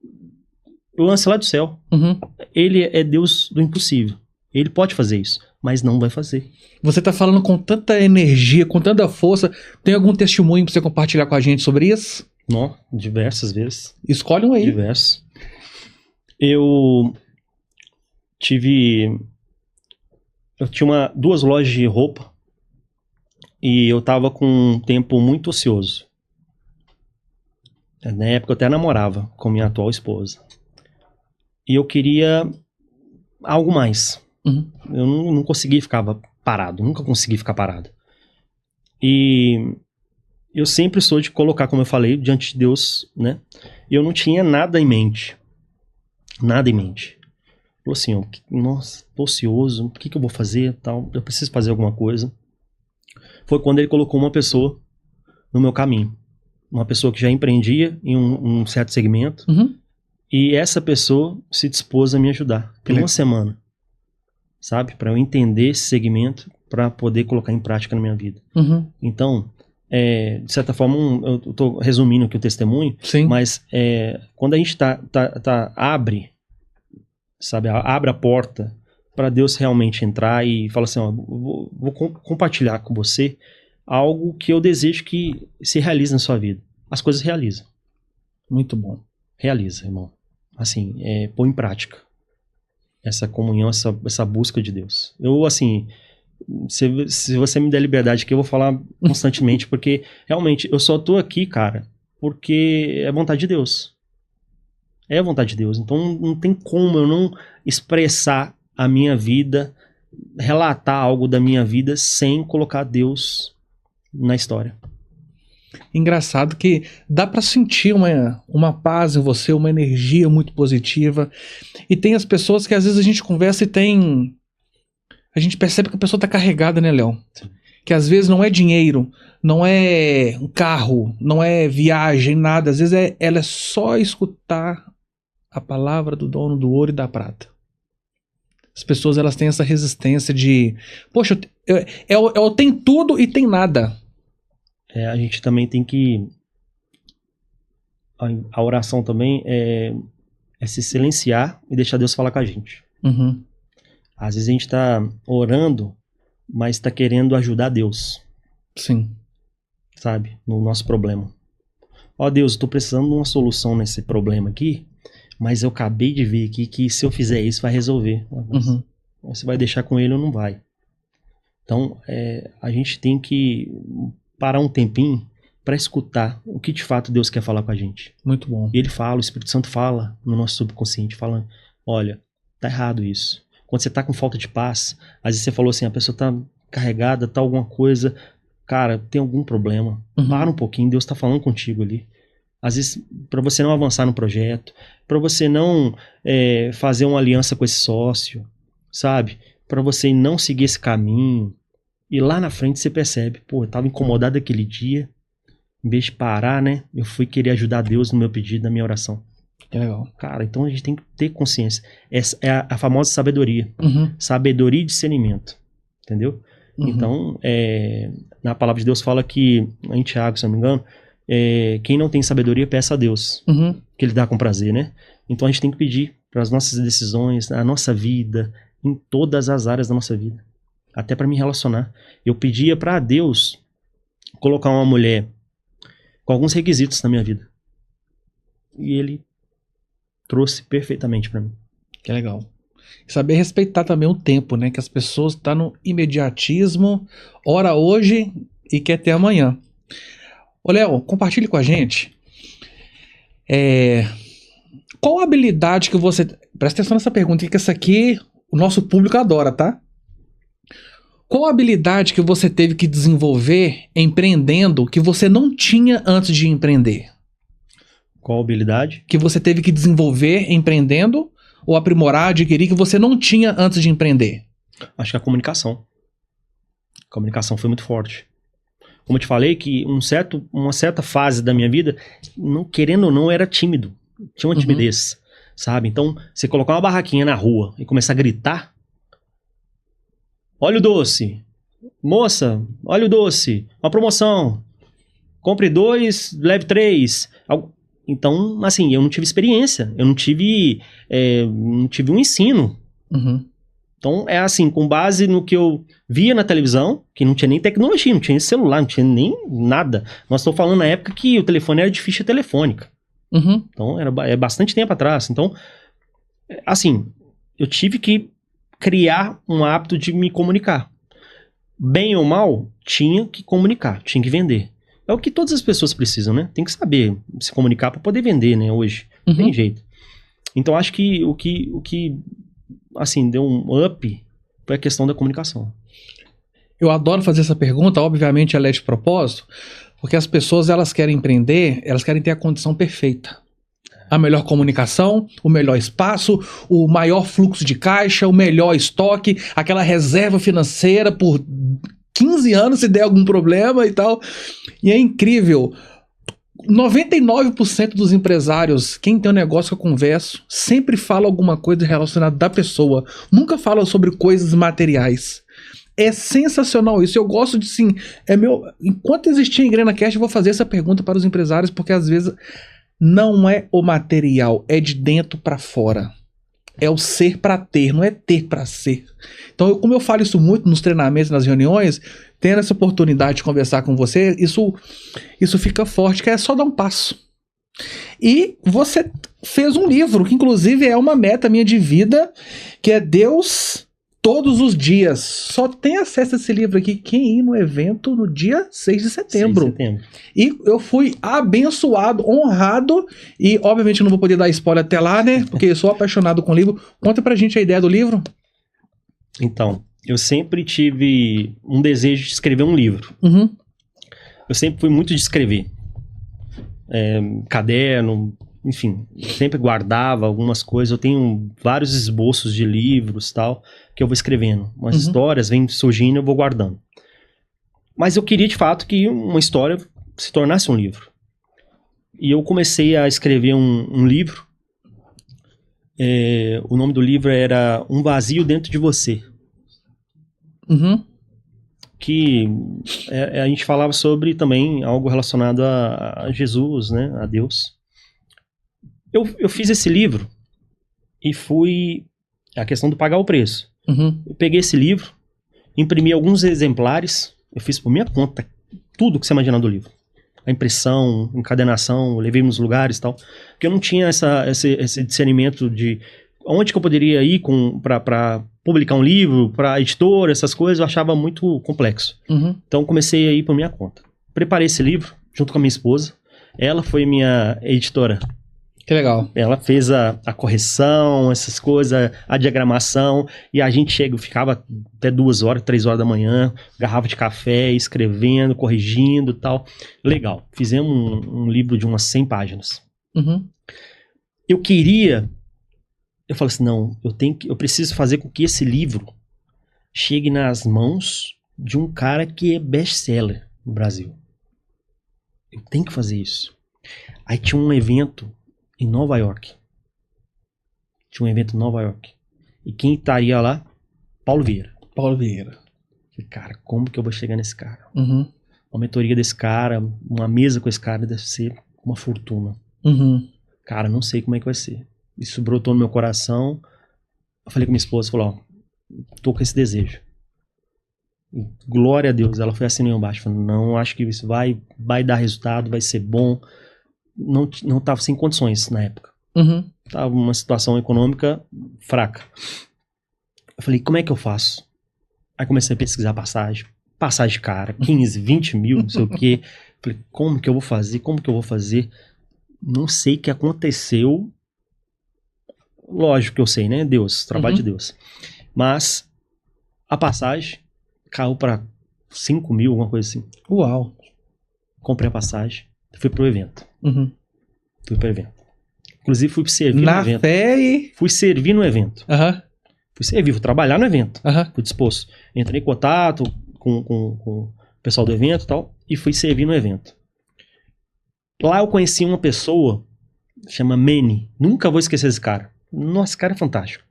lance lá do céu. Uhum. Ele é Deus do impossível. Ele pode fazer isso, mas não vai fazer. Você tá falando com tanta energia, com tanta força. Tem algum testemunho pra você compartilhar com a gente sobre isso? Não, diversas vezes. Escolhe um aí. Diversos. Eu tinha duas lojas de roupa e eu tava com um tempo muito ocioso. Na época eu até namorava com minha atual esposa. E eu queria algo mais. Uhum. Eu não conseguia ficar parado, nunca consegui ficar parado. E eu sempre sou de colocar, como eu falei, diante de Deus, né? E eu não tinha nada em mente. Nada em mente. Falou assim, ó, nossa, tô ocioso, o que eu vou fazer, tal, eu preciso fazer alguma coisa. Foi quando ele colocou uma pessoa no meu caminho. Uma pessoa que já empreendia em um certo segmento. Uhum. E essa pessoa se dispôs a me ajudar por uma semana. Sabe? Para eu entender esse segmento, para poder colocar em prática na minha vida. Uhum. Então, de certa forma, eu tô resumindo aqui o testemunho. Sim. Mas quando a gente abre a porta para Deus realmente entrar e fala assim, ó, vou compartilhar com você algo que eu desejo que se realize na sua vida. As coisas realizam. Muito bom. Realiza, irmão. Assim, põe em prática essa comunhão, essa busca de Deus. Eu, assim, se você me der liberdade aqui, eu vou falar constantemente, porque realmente eu só tô aqui, cara, porque é vontade de Deus. É a vontade de Deus. Então não tem como eu não expressar a minha vida, relatar algo da minha vida sem colocar Deus na história. Engraçado que dá pra sentir uma paz em você, uma energia muito positiva. E tem as pessoas que às vezes a gente conversa e a gente percebe que a pessoa tá carregada, né, Léo? Que às vezes não é dinheiro, não é um carro, não é viagem, nada. Às vezes ela é só escutar a palavra do dono do ouro e da prata. As pessoas, elas têm essa resistência de... Poxa, eu tenho tudo e tem nada. A gente também tem que... A oração também é se silenciar e deixar Deus falar com a gente. Uhum. Às vezes a gente tá orando, mas tá querendo ajudar Deus. Sim. Sabe? No nosso problema. Ó Deus, eu tô precisando de uma solução nesse problema aqui, mas eu acabei de ver aqui que se eu fizer isso vai resolver. Uhum. Você vai deixar com ele ou não vai? Então, a gente tem que parar um tempinho para escutar o que de fato Deus quer falar com a gente. Muito bom. E ele fala, o Espírito Santo fala no nosso subconsciente, falando, olha, tá errado isso. Quando você tá com falta de paz, às vezes você falou assim, a pessoa tá carregada, tá alguma coisa, cara, tem algum problema. Uhum. Para um pouquinho, Deus tá falando contigo ali. Às vezes, para você não avançar no projeto, para você não fazer uma aliança com esse sócio, sabe? Para você não seguir esse caminho. E lá na frente você percebe, pô, eu tava incomodado aquele dia, em vez de parar, né? Eu fui querer ajudar Deus no meu pedido, na minha oração. Que legal. Cara, então a gente tem que ter consciência. Essa é a famosa sabedoria. Uhum. Sabedoria e discernimento. Entendeu? Uhum. Então, na palavra de Deus fala que, em Tiago, se eu não me engano, quem não tem sabedoria, peça a Deus. Uhum. que ele dá com prazer, né? Então a gente tem que pedir para as nossas decisões, a nossa vida, em todas as áreas da nossa vida. Até para me relacionar. Eu pedia para Deus colocar uma mulher com alguns requisitos na minha vida. E ele trouxe perfeitamente para mim. Que legal. Saber respeitar também o tempo, né? Que as pessoas estão no imediatismo, ora hoje e quer ter amanhã. Ô, Léo, compartilhe com a gente. Qual a habilidade que você... Presta atenção nessa pergunta, que essa aqui o nosso público adora, tá? Qual a habilidade que você teve que desenvolver empreendendo que você não tinha antes de empreender? Qual habilidade? Que você teve que desenvolver empreendendo ou aprimorar, adquirir, que você não tinha antes de empreender? Acho que a comunicação. A comunicação foi muito forte. Como eu te falei, que uma certa fase da minha vida, não querendo ou não, eu era tímido. Tinha uma timidez, sabe? Então, você colocar uma barraquinha na rua e começar a gritar: olha o doce, moça, olha o doce, uma promoção, compre 2, leve 3. Então, assim, eu não tive experiência, eu não tive um ensino. Então, é assim, com base no que eu via na televisão, que não tinha nem tecnologia, não tinha celular, não tinha nem nada. Nós estamos falando na época que o telefone era de ficha telefônica. Então, é bastante tempo atrás. Então, assim, eu tive que criar um hábito de me comunicar. Bem ou mal, tinha que comunicar, tinha que vender. É o que todas as pessoas precisam, né? Tem que saber se comunicar para poder vender, né? Hoje. Não tem jeito. Então, acho que o que assim, deu um up foi a questão da comunicação. Eu adoro fazer essa pergunta, obviamente ela é de propósito, porque as pessoas, elas querem empreender, elas querem ter a condição perfeita. A melhor comunicação, o melhor espaço, o maior fluxo de caixa, o melhor estoque, aquela reserva financeira por 15 anos se der algum problema e tal. E é incrível. 99% dos empresários, quem tem um negócio que eu converso, sempre fala alguma coisa relacionada da pessoa. Nunca fala sobre coisas materiais. É sensacional isso. Eu gosto de, sim, enquanto existir Engrena Cast, eu vou fazer essa pergunta para os empresários, porque às vezes não é o material, é de dentro para fora. É o ser para ter, não é ter para ser. Então, como eu falo isso muito nos treinamentos, nas reuniões, tendo essa oportunidade de conversar com você, isso fica forte, que é só dar um passo. E você fez um livro, que inclusive é uma meta minha de vida, que é Deus Todos os Dias. Só tem acesso a esse livro aqui quem ir no evento no dia 6 de setembro. 6 de setembro. E eu fui abençoado, honrado, e obviamente eu não vou poder dar spoiler até lá, né? Porque eu sou apaixonado com o livro. Conta pra gente a ideia do livro. Então, eu sempre tive um desejo de escrever um livro. Eu sempre fui muito de escrever. Caderno, enfim, sempre guardava algumas coisas. Eu tenho vários esboços de livros e tal, que eu vou escrevendo. Umas histórias vêm surgindo e eu vou guardando. Mas eu queria, de fato, que uma história se tornasse um livro. E eu comecei a escrever um livro. O nome do livro era Um Vazio Dentro de Você. Que a gente falava sobre também algo relacionado a Jesus, né? A Deus. Eu fiz esse livro e fui... A questão do pagar o preço. Eu peguei esse livro, imprimi alguns exemplares, eu fiz por minha conta tudo que você imaginar do livro. A impressão, encadernação, levei nos lugares e tal. Porque eu não tinha esse discernimento de onde que eu poderia ir para publicar um livro, para editora, essas coisas, eu achava muito complexo. Então comecei a ir por minha conta. Preparei esse livro junto com a minha esposa. Ela foi minha editora. Que legal. Ela fez a correção, essas coisas, a diagramação, e a gente ficava até 2 horas, 3 horas da manhã, garrafa de café, escrevendo, corrigindo e tal. Legal. Fizemos um livro de umas 100 páginas. Eu falei assim, não, eu preciso fazer com que esse livro chegue nas mãos de um cara que é best-seller no Brasil. Eu tenho que fazer isso. Aí tinha um evento em Nova York. E quem estaria lá? Paulo Vieira. Falei, cara, como que eu vou chegar nesse cara? Uma mentoria desse cara, uma mesa com esse cara deve ser uma fortuna. Cara, não sei como é que vai ser. Isso brotou no meu coração. Eu falei com minha esposa, falou, ó, tô com esse desejo. Glória a Deus. Ela foi assim embaixo, falou, não, acho que isso vai dar resultado, vai ser bom. Não tava sem condições na época. Uhum. Tava uma situação econômica fraca. Eu falei, como é que eu faço? Aí comecei a pesquisar passagem cara, 15, 20 mil, não sei o quê. Falei, como que eu vou fazer? Não sei o que aconteceu. Lógico que eu sei, né? Deus, trabalho de Deus. Mas a passagem caiu para 5 mil, alguma coisa assim. Uau. Comprei a passagem, fui pro evento. Uhum. Fui pro evento. Inclusive fui servir no evento. Na fé e... Fui servir no evento. Aham. Fui servir, fui trabalhar no evento. Aham. Fui disposto. Entrei em contato com o pessoal do evento e tal, e fui servir no evento. Lá eu conheci uma pessoa, chama Manny. Nunca vou esquecer esse cara. Nossa, esse cara é fantástico.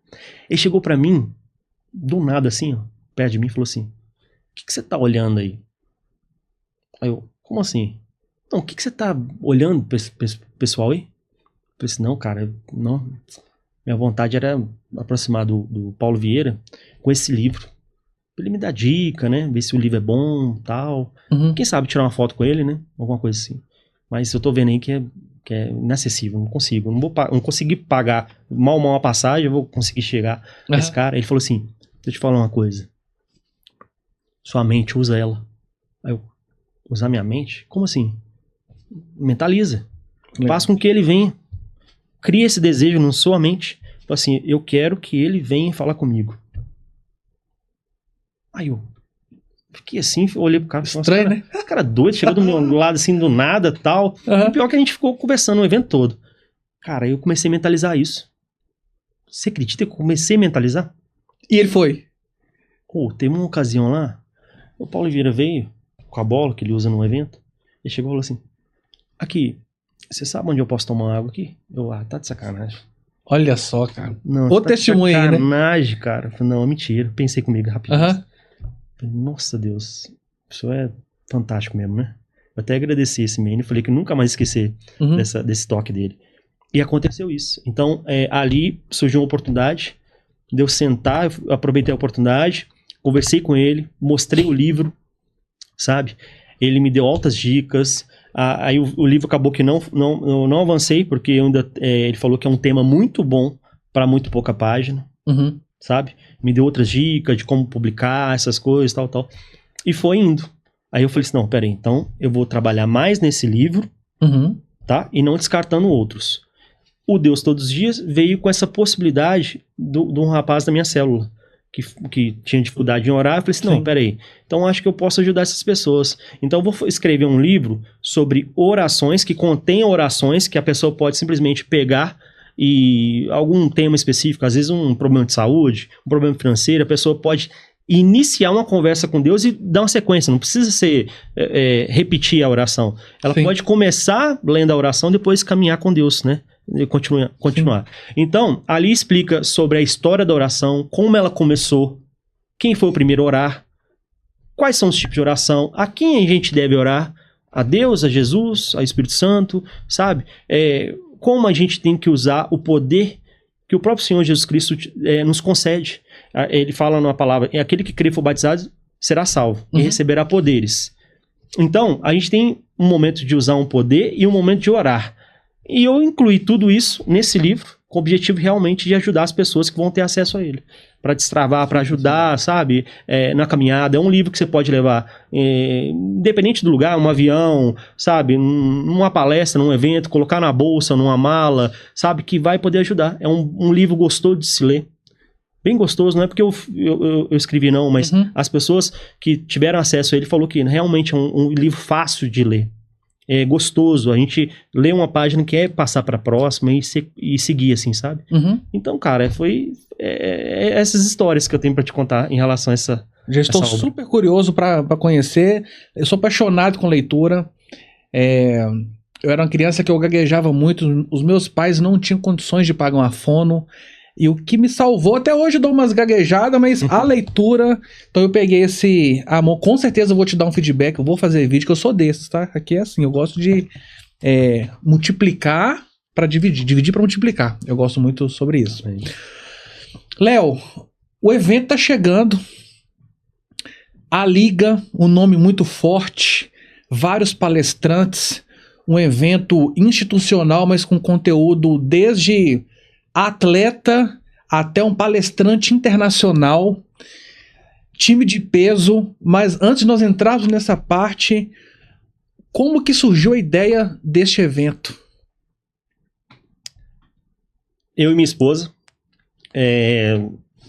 Ele chegou pra mim, do nada assim, ó, perto de mim, e falou assim, o que você tá olhando aí? Aí eu, como assim? Não, o que você tá olhando, pessoal aí? Eu falei assim, não, cara, não. Minha vontade era aproximar do Paulo Vieira com esse livro. Ele me dá dica, né? Ver se o livro é bom, tal. Uhum. Quem sabe tirar uma foto com ele, né? Alguma coisa assim. Mas eu tô vendo aí que é inacessível, não consigo. Não consegui pagar mal uma passagem, eu vou conseguir chegar nesse cara. Ele falou assim, deixa eu te falar uma coisa. Sua mente, usa ela. Aí eu, usar minha mente? Como assim? Mentaliza. Faz com que ele venha. Cria esse desejo na sua mente. Então, assim, eu quero que ele venha falar comigo. Aí eu fiquei assim, olhei pro cara. Estranho, né? Esse cara doido, chegou do meu lado assim, do nada, tal. E pior que a gente ficou conversando o evento todo. Cara, eu comecei a mentalizar isso. Você acredita que eu comecei a mentalizar? E ele foi? Teve uma ocasião lá, o Paulo Vieira veio com a bola que ele usa no evento. Ele chegou e falou assim, aqui, você sabe onde eu posso tomar água aqui? Eu, tá de sacanagem. Olha só, cara. Não, o testemunho aí, né? Sacanagem, cara. Falei, não, mentira. Pensei comigo rapidinho. Falei, nossa, Deus. Isso é fantástico mesmo, né? Eu até agradeci esse menino. Falei que nunca mais esquecer desse toque dele. E aconteceu isso. Então, ali surgiu uma oportunidade de eu sentar, eu aproveitei a oportunidade, conversei com ele, mostrei o livro, sabe? Ele me deu altas dicas. Aí o livro acabou que não avancei, porque ele falou que é um tema muito bom para muito pouca página, sabe? Me deu outras dicas de como publicar essas coisas, tal. E foi indo. Aí eu falei assim, não, peraí, então eu vou trabalhar mais nesse livro, tá? E não descartando outros. O Deus Todos os Dias veio com essa possibilidade de um rapaz da minha célula, que tinha dificuldade em orar. Eu falei assim, não, peraí, então acho que eu posso ajudar essas pessoas. Então eu vou escrever um livro sobre orações, que contém orações que a pessoa pode simplesmente pegar e algum tema específico, às vezes um problema de saúde, um problema financeiro, a pessoa pode iniciar uma conversa com Deus e dar uma sequência, não precisa ser repetir a oração. Ela pode começar lendo a oração, depois caminhar com Deus, né? E continuar. Então, ali explica sobre a história da oração, como ela começou, quem foi o primeiro a orar, quais são os tipos de oração, a quem a gente deve orar, a Deus, a Jesus, ao Espírito Santo, sabe? Como a gente tem que usar o poder que o próprio Senhor Jesus Cristo nos concede. Ele fala numa palavra, aquele que crê e for batizado será salvo e receberá poderes. Então, a gente tem um momento de usar um poder e um momento de orar. E eu incluí tudo isso nesse livro, com o objetivo realmente de ajudar as pessoas que vão ter acesso a ele. Para destravar, para ajudar, sabe? Na caminhada. É um livro que você pode levar, independente do lugar, um avião, sabe? Numa palestra, num evento, colocar na bolsa, numa mala, sabe? Que vai poder ajudar. É um livro gostoso de se ler. Bem gostoso, não é porque eu escrevi não, mas as pessoas que tiveram acesso a ele falou que realmente é um livro fácil de ler. É gostoso, a gente lê uma página que passar para a próxima e seguir assim, sabe? Então, cara, foi essas histórias que eu tenho para te contar em relação a essa Já estou super curioso para conhecer. Eu sou apaixonado com leitura. Eu era uma criança que eu gaguejava muito. Os meus pais não tinham condições de pagar uma fono. E o que me salvou, até hoje eu dou umas gaguejadas, mas a leitura, então eu peguei esse amor, com certeza eu vou te dar um feedback, eu vou fazer vídeo, que eu sou desses, tá? Aqui é assim, eu gosto de multiplicar para dividir para multiplicar. Eu gosto muito sobre isso. É. Léo, o evento tá chegando. A Liga, um nome muito forte, vários palestrantes, um evento institucional, mas com conteúdo desde atleta até um palestrante internacional, time de peso. Mas antes de nós entrarmos nessa parte, como que surgiu a ideia deste evento? Eu e minha esposa,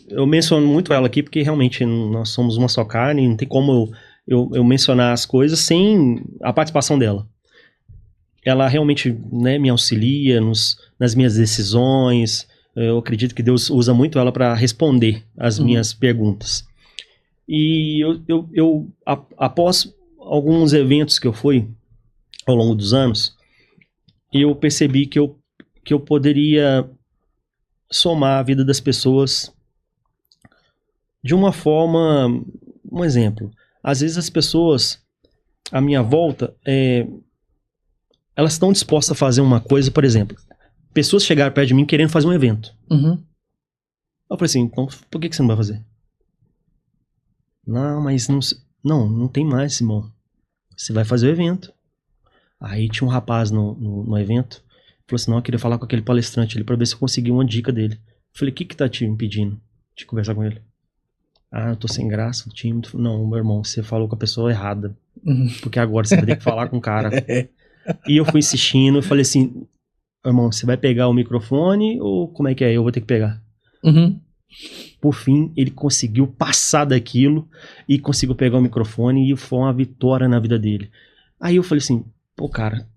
eu menciono muito ela aqui porque realmente nós somos uma só carne, não tem como eu mencionar as coisas sem a participação dela. Ela realmente, né, me auxilia nas minhas decisões. Eu acredito que Deus usa muito ela para responder as minhas perguntas. E após alguns eventos que eu fui ao longo dos anos, eu percebi que eu poderia somar a vida das pessoas de uma forma, um exemplo. Às vezes as pessoas à minha volta, elas estão dispostas a fazer uma coisa, por exemplo, pessoas chegaram perto de mim querendo fazer um evento. Uhum. Eu falei assim, então por que você não vai fazer? Não, mas não tem mais, Simão. Você vai fazer o evento. Aí tinha um rapaz no evento, falou assim, não, eu queria falar com aquele palestrante ali pra ver se eu conseguia uma dica dele. Eu falei, o que tá te impedindo de conversar com ele? Ah, eu tô sem graça, tímido. Não, meu irmão, você falou com a pessoa errada. Uhum. Porque agora você vai ter que falar com o cara. E eu fui insistindo, eu falei assim, irmão, você vai pegar o microfone ou como é que é? Eu vou ter que pegar. Uhum. Por fim, ele conseguiu passar daquilo e conseguiu pegar o microfone e foi uma vitória na vida dele. Aí eu falei assim, pô, cara,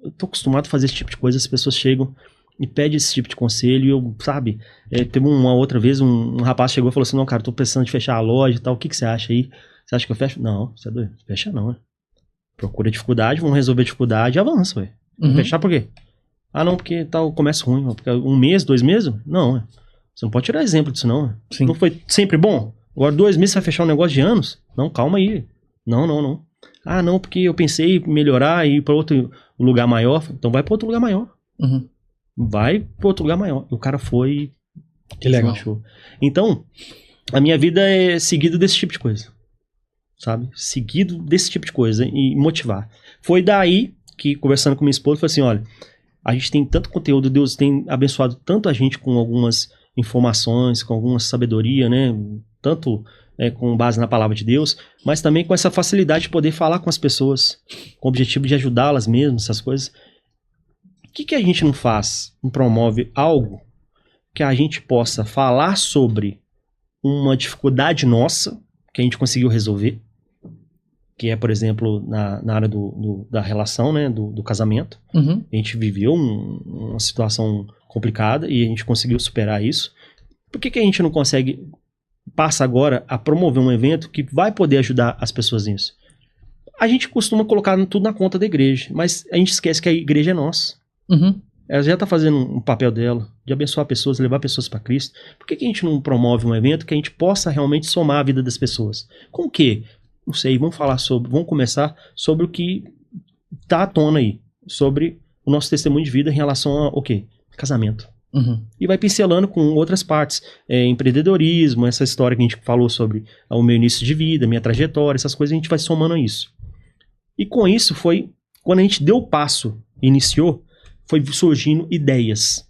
eu tô acostumado a fazer esse tipo de coisa, as pessoas chegam e pedem esse tipo de conselho e eu, sabe, teve uma outra vez, um rapaz chegou e falou assim, não, cara, tô precisando de fechar a loja e tal, o que você acha aí? Você acha que eu fecho? Não, você é doido, fecha não, procura dificuldade, vamos resolver a dificuldade e avança, ué. Uhum. Fechar por quê? Ah, não, porque tá o comércio ruim, porque 1 mês, 2 meses? Não, você não pode tirar exemplo disso não. Sim. Não foi sempre bom? Agora 2 meses você vai fechar um negócio de anos? Não, calma aí. Não. Ah, não, porque eu pensei em melhorar e ir para outro lugar maior. Então vai para outro lugar maior. Uhum. Vai para outro lugar maior. E o cara foi... Que legal. Achou. Então, a minha vida é seguido desse tipo de coisa. Sabe? Seguido desse tipo de coisa e motivar. Foi daí que, conversando com minha esposa, eu falei assim, olha, a gente tem tanto conteúdo, Deus tem abençoado tanto a gente com algumas informações, com alguma sabedoria, né? Tanto com base na palavra de Deus, mas também com essa facilidade de poder falar com as pessoas, com o objetivo de ajudá-las mesmo, essas coisas. O que a gente não faz? Não promove algo que a gente possa falar sobre uma dificuldade nossa, que a gente conseguiu resolver, que é, por exemplo, na área da relação, né, do casamento. Uhum. A gente viveu uma situação complicada e a gente conseguiu superar isso. Por que a gente não consegue, passa agora a promover um evento que vai poder ajudar as pessoas nisso? A gente costuma colocar tudo na conta da igreja, mas a gente esquece que a igreja é nossa. Uhum. Ela já está fazendo um papel dela, de abençoar pessoas, levar pessoas para Cristo. Por que a gente não promove um evento que a gente possa realmente somar a vida das pessoas? Com o quê? Não sei, vamos começar sobre o que está à tona aí, sobre o nosso testemunho de vida em relação ao quê? Casamento. Uhum. E vai pincelando com outras partes, empreendedorismo, essa história que a gente falou sobre o meu início de vida, minha trajetória, essas coisas a gente vai somando a isso. E com isso foi, quando a gente deu o passo, iniciou, foi surgindo ideias.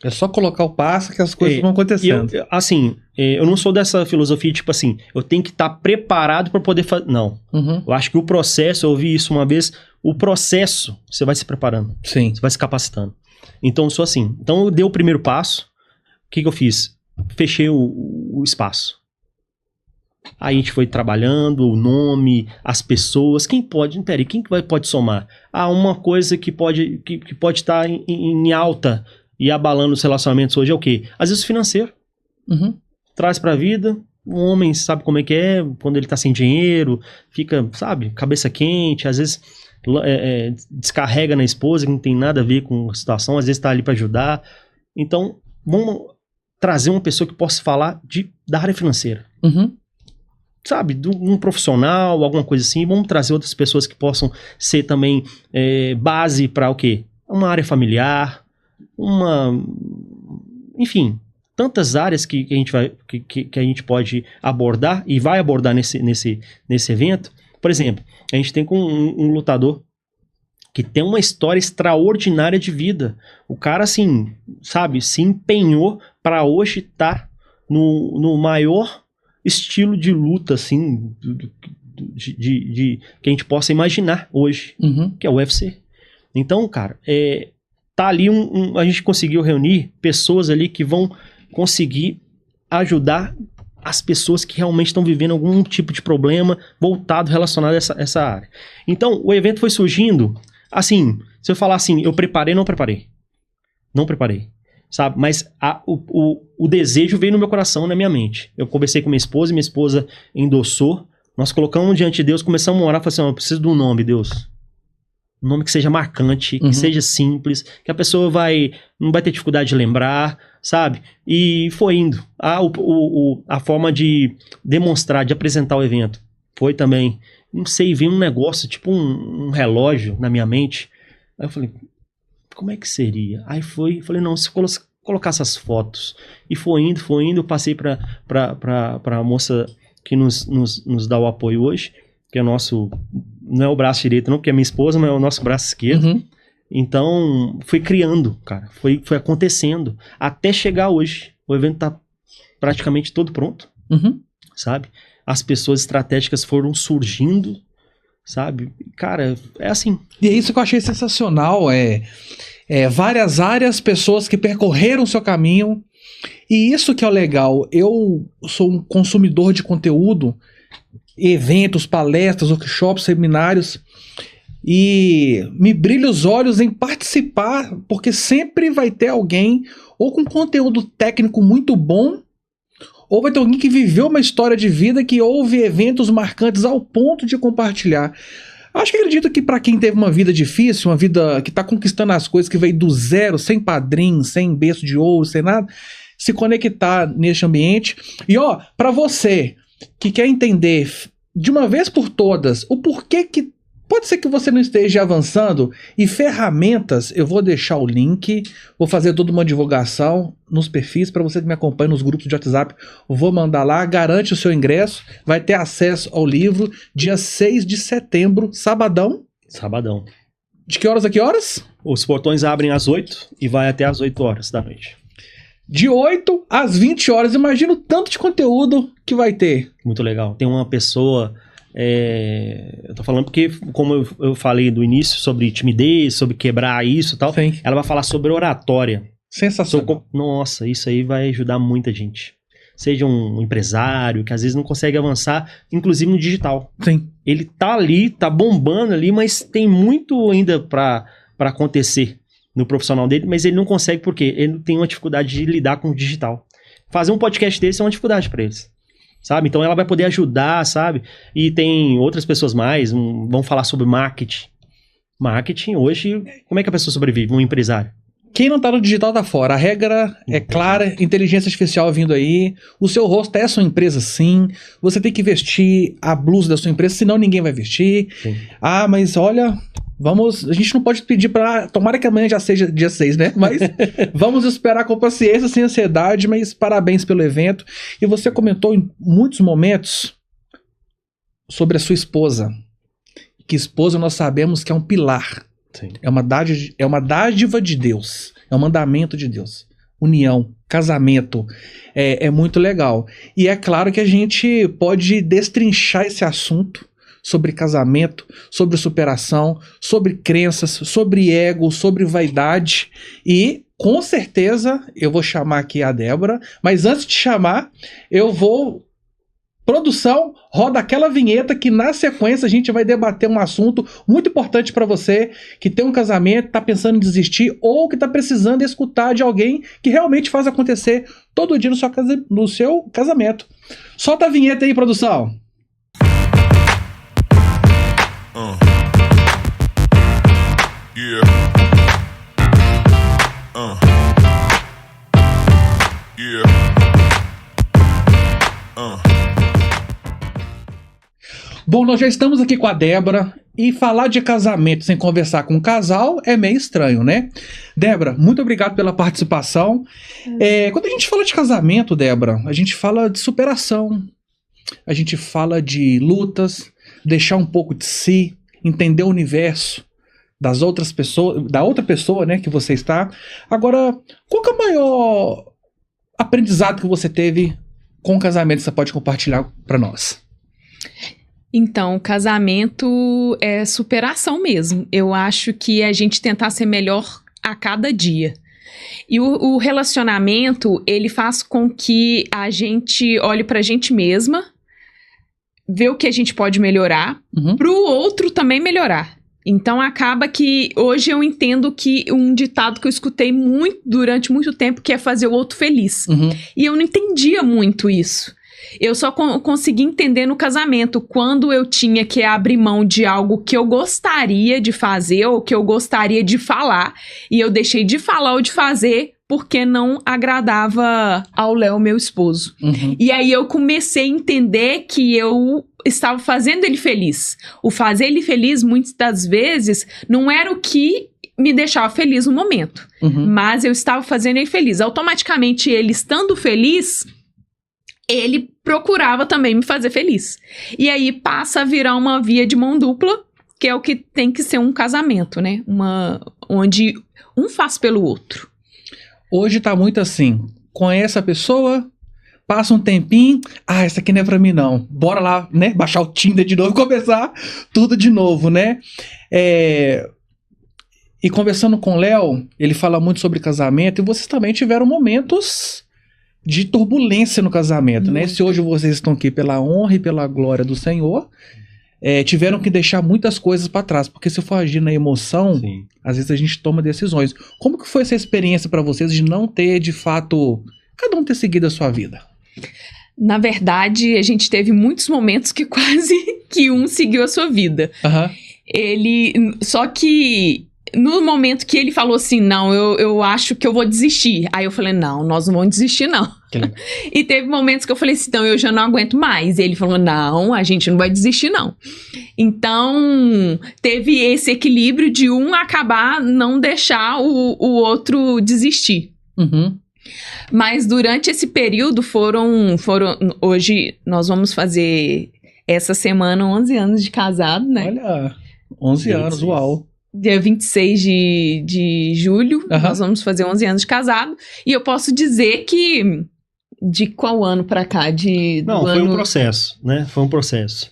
É só colocar o passo que as coisas vão acontecendo. Eu não sou dessa filosofia, tipo assim, eu tenho que estar preparado para poder fazer. Não. Uhum. Eu acho que o processo, eu ouvi isso uma vez, o processo, você vai se preparando. Sim. Você vai se capacitando. Então, eu sou assim. Então, eu dei o primeiro passo. O que eu fiz? Fechei o espaço. Aí a gente foi trabalhando, o nome, as pessoas. Quem pode somar? Uma coisa que pode estar em alta e abalando os relacionamentos hoje é o quê? Às vezes o financeiro. Uhum. Traz pra vida. O homem sabe como é que é, quando ele tá sem dinheiro, fica, sabe, cabeça quente, às vezes descarrega na esposa, que não tem nada a ver com a situação, às vezes tá ali pra ajudar. Então, vamos trazer uma pessoa que possa falar da área financeira. Uhum. sabe, de um profissional, alguma coisa assim. Vamos trazer outras pessoas que possam ser também base para o quê? Uma área familiar, enfim, tantas áreas que a gente pode abordar e vai abordar nesse evento. Por exemplo, a gente tem com um lutador que tem uma história extraordinária de vida. O cara, assim, sabe, se empenhou para hoje estar no maior estilo de luta, assim, que a gente possa imaginar hoje, que é o UFC. Então, cara, tá ali a gente conseguiu reunir pessoas ali que vão conseguir ajudar as pessoas que realmente estão vivendo algum tipo de problema voltado relacionado a essa área. Então, o evento foi surgindo, assim, se eu falar assim, eu preparei, não preparei. Não preparei, sabe? Mas o desejo veio no meu coração, na minha mente. Eu conversei com minha esposa endossou, nós colocamos diante de Deus, começamos a orar, falei assim, eu preciso de um nome, Deus. Um nome que seja marcante, que seja simples, que a pessoa não vai ter dificuldade de lembrar, sabe? E foi indo. A forma de demonstrar, de apresentar o evento, foi também, não sei, veio um negócio, tipo um relógio na minha mente. Aí eu falei, como é que seria? Aí falei, não, se colocar essas fotos. E foi indo, eu passei pra moça que nos dá o apoio hoje, que é o nosso, não é o braço direito não, porque é minha esposa, mas é o nosso braço esquerdo. Então, foi criando, cara, foi acontecendo, até chegar hoje. O evento tá praticamente todo pronto, sabe? As pessoas estratégicas foram surgindo, sabe? Cara, é assim. E é isso que eu achei sensacional, várias áreas, pessoas que percorreram o seu caminho, e isso que é o legal. Eu sou um consumidor de conteúdo, eventos, palestras, workshops, seminários, e me brilha os olhos em participar, porque sempre vai ter alguém ou com conteúdo técnico muito bom, ou vai ter alguém que viveu uma história de vida, que houve eventos marcantes ao ponto de compartilhar. Acho que acredito que para quem teve uma vida difícil, uma vida que está conquistando as coisas, que veio do zero, sem padrinho, sem berço de ouro, sem nada, se conectar neste ambiente. E ó, para você que quer entender de uma vez por todas o porquê que pode ser que você não esteja avançando, e ferramentas, eu vou deixar o link, vou fazer toda uma divulgação nos perfis para você que me acompanha nos grupos de WhatsApp, vou mandar lá, garante o seu ingresso, vai ter acesso ao livro dia 6 de setembro, sabadão. De que horas a que horas? Os portões abrem às 8 e vai até às 8 horas da noite. De 8 às 20 horas, imagina o tanto de conteúdo que vai ter. Muito legal. Tem uma pessoa, eu tô falando porque, como eu falei do início, sobre timidez, sobre quebrar isso e tal, Sim. Ela vai falar sobre oratória. Sensacional. Nossa, isso aí vai ajudar muita gente. Seja um empresário que às vezes não consegue avançar, inclusive no digital. Sim. Ele tá ali, tá bombando ali, mas tem muito ainda pra acontecer no profissional dele, mas ele não consegue porque ele tem uma dificuldade de lidar com o digital. Fazer um podcast desse é uma dificuldade para eles, sabe? Então ela vai poder ajudar, sabe? E tem outras pessoas mais, vão falar sobre marketing. Marketing hoje, como é que a pessoa sobrevive? Um empresário. Quem não tá no digital tá fora. A regra é clara, inteligência artificial vindo aí. O seu rosto é a sua empresa, sim. Você tem que vestir a blusa da sua empresa, senão ninguém vai vestir. Sim. Ah, mas olha, a gente não pode pedir pra... Tomara que amanhã já seja dia 6, né? Mas vamos esperar com paciência, sem ansiedade, mas parabéns pelo evento. E você comentou em muitos momentos sobre a sua esposa. Que esposa nós sabemos que é um pilar. Sim. É uma dádiva de Deus. É um mandamento de Deus. União, casamento. É muito legal. E é claro que a gente pode destrinchar esse assunto sobre casamento, sobre superação, sobre crenças, sobre ego, sobre vaidade. E, com certeza, eu vou chamar aqui a Débora. Mas antes de chamar, eu vou... Produção, roda aquela vinheta que na sequência a gente vai debater um assunto muito importante para você que tem um casamento, tá pensando em desistir ou que tá precisando escutar de alguém que realmente faz acontecer todo dia no seu casamento. Solta a vinheta aí, produção. Bom, nós já estamos aqui com a Débora e falar de casamento sem conversar com um casal é meio estranho, né? Débora, muito obrigado pela participação. Quando a gente fala de casamento, Débora, a gente fala de superação, a gente fala de lutas, deixar um pouco de si, entender o universo das outras pessoas, da outra pessoa, né, que você está. Agora, qual que é o maior aprendizado que você teve com o casamento que você pode compartilhar para nós? Então, o casamento é superação mesmo. Eu acho que a gente tentar ser melhor a cada dia. E o relacionamento, ele faz com que a gente olhe pra gente mesma, vê o que a gente pode melhorar, pro outro também melhorar. Então, acaba que hoje eu entendo que um ditado que eu escutei durante muito tempo, que é fazer o outro feliz. E eu não entendia muito isso. Eu só consegui entender no casamento quando eu tinha que abrir mão de algo que eu gostaria de fazer ou que eu gostaria de falar, e eu deixei de falar ou de fazer porque não agradava ao Léo, meu esposo. E aí eu comecei a entender que eu estava fazendo ele feliz. O fazer ele feliz, muitas das vezes, não era o que me deixava feliz no momento, mas eu estava fazendo ele feliz. Automaticamente, ele estando feliz, ele procurava também me fazer feliz. E aí passa a virar uma via de mão dupla, que é o que tem que ser um casamento, né? Onde um faz pelo outro. Hoje tá muito assim, conhece a pessoa, passa um tempinho, essa aqui não é pra mim não. Bora lá, né? Baixar o Tinder de novo e começar tudo de novo, né? E conversando com o Léo, ele fala muito sobre casamento, e vocês também tiveram momentos de turbulência no casamento, né? Se hoje vocês estão aqui pela honra e pela glória do Senhor, tiveram que deixar muitas coisas para trás, porque se for agir na emoção, sim, às vezes a gente toma decisões. Como que foi essa experiência para vocês de não ter, de fato, cada um ter seguido a sua vida? Na verdade, a gente teve muitos momentos que quase que um seguiu a sua vida. Só que no momento que ele falou assim, não, eu acho que eu vou desistir. Aí eu falei, não, nós não vamos desistir, não. E teve momentos que eu falei assim, então eu já não aguento mais. E ele falou, não, a gente não vai desistir, não. Então, teve esse equilíbrio de um acabar não deixar o outro desistir. Mas durante esse período hoje nós vamos fazer essa semana 11 anos de casado, né? Olha, 11 anos, uau. Dia 26 de julho, nós vamos fazer 11 anos de casado. E eu posso dizer que... De qual ano pra cá? Não, foi um processo, né? Foi um processo.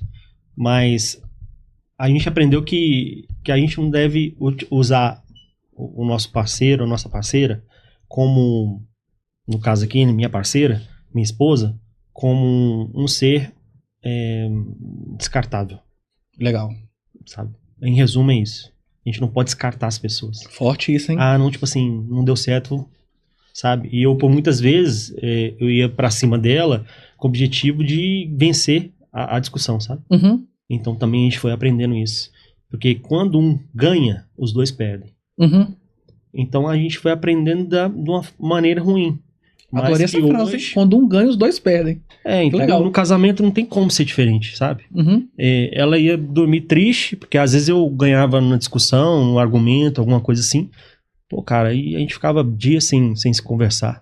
Mas a gente aprendeu que a gente não deve usar o nosso parceiro, a nossa parceira, como, no caso aqui, minha parceira, minha esposa, como um ser descartável. Legal. Sabe? Em resumo, é isso. A gente não pode descartar as pessoas. Forte isso, hein? Não, tipo assim, não deu certo, sabe? E eu, por muitas vezes, eu ia pra cima dela com o objetivo de vencer a discussão, sabe? Então também a gente foi aprendendo isso. Porque quando um ganha, os dois perdem. Então a gente foi aprendendo de uma maneira ruim. Adorei essa frase, hoje... Quando um ganha, os dois perdem. Então no casamento não tem como ser diferente, sabe? Ela ia dormir triste, porque às vezes eu ganhava numa discussão, num argumento, alguma coisa assim. Pô, cara, e a gente ficava dias sem se conversar,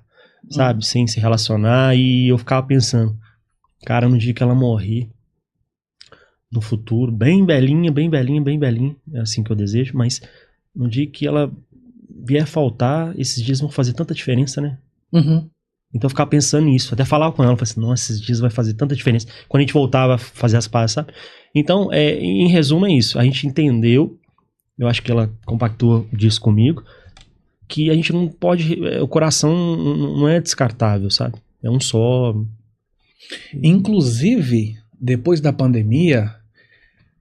sabe? Sem se relacionar, e eu ficava pensando, cara, no dia que ela morrer, no futuro, bem velhinha, é assim que eu desejo, mas no dia que ela vier faltar, esses dias vão fazer tanta diferença, né? Então eu ficava pensando nisso, até falava com ela, falava assim, nossa, esses dias vai fazer tanta diferença, quando a gente voltava a fazer as pazes, sabe? Então, em resumo é isso, a gente entendeu, eu acho que ela compactua disso comigo, que a gente não pode, o coração não é descartável, sabe? É um só. Inclusive, depois da pandemia,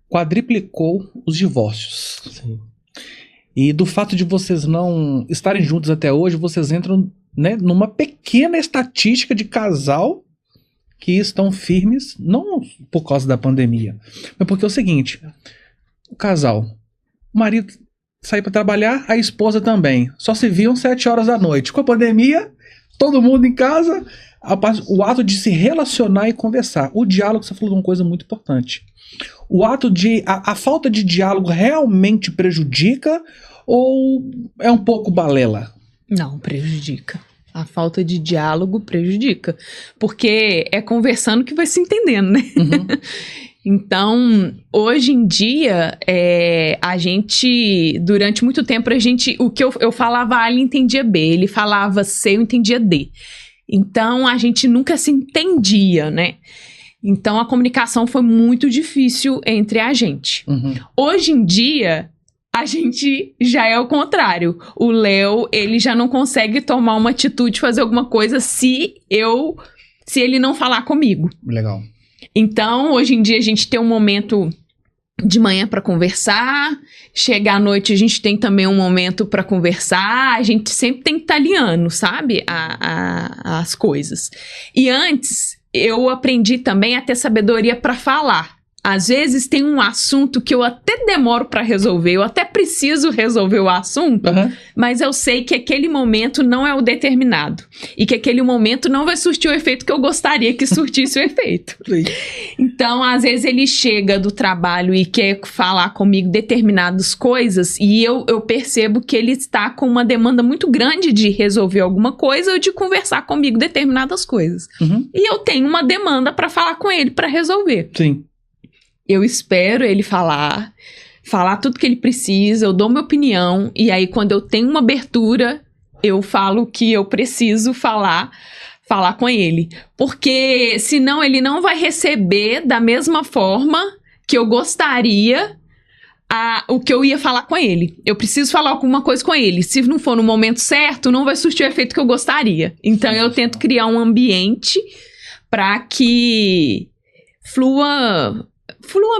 quadriplicou os divórcios. Sim. E do fato de vocês não estarem juntos até hoje, vocês entram, né, numa pequena estatística de casal que estão firmes, não por causa da pandemia, mas porque é o seguinte, o casal, o marido saiu para trabalhar, a esposa também, só se viam 7 horas da noite. Com a pandemia, todo mundo em casa, o ato de se relacionar e conversar. O diálogo, você falou de uma coisa muito importante. O ato de... A falta de diálogo realmente prejudica ou é um pouco balela? Não, prejudica. A falta de diálogo prejudica. Porque é conversando que vai se entendendo, né? Uhum. Então, hoje em dia, a gente, durante muito tempo, o que eu falava A, ele entendia B. Ele falava C, eu entendia D. Então, a gente nunca se entendia, né? Então, a comunicação foi muito difícil entre a gente. Uhum. Hoje em dia, a gente já é o contrário. O Léo, ele já não consegue tomar uma atitude, fazer alguma coisa se ele não falar comigo. Legal. Então, hoje em dia, a gente tem um momento de manhã para conversar, chega à noite, a gente tem também um momento para conversar, a gente sempre tem que estar alinhando, sabe, as coisas. E antes, eu aprendi também a ter sabedoria para falar. Às vezes tem um assunto que eu até demoro para resolver, eu até preciso resolver o assunto, mas eu sei que aquele momento não é o determinado. E que aquele momento não vai surtir o efeito que eu gostaria que surtisse o efeito. Sim. Então, às vezes ele chega do trabalho e quer falar comigo determinadas coisas e eu percebo que ele está com uma demanda muito grande de resolver alguma coisa ou de conversar comigo determinadas coisas. Uhum. E eu tenho uma demanda para falar com ele, para resolver. Sim. Eu espero ele falar tudo que ele precisa, eu dou minha opinião, e aí quando eu tenho uma abertura, eu falo o que eu preciso falar com ele. Porque senão ele não vai receber da mesma forma que eu gostaria o que eu ia falar com ele. Eu preciso falar alguma coisa com ele. Se não for no momento certo, não vai surtir o efeito que eu gostaria. Então eu tento criar um ambiente para que flua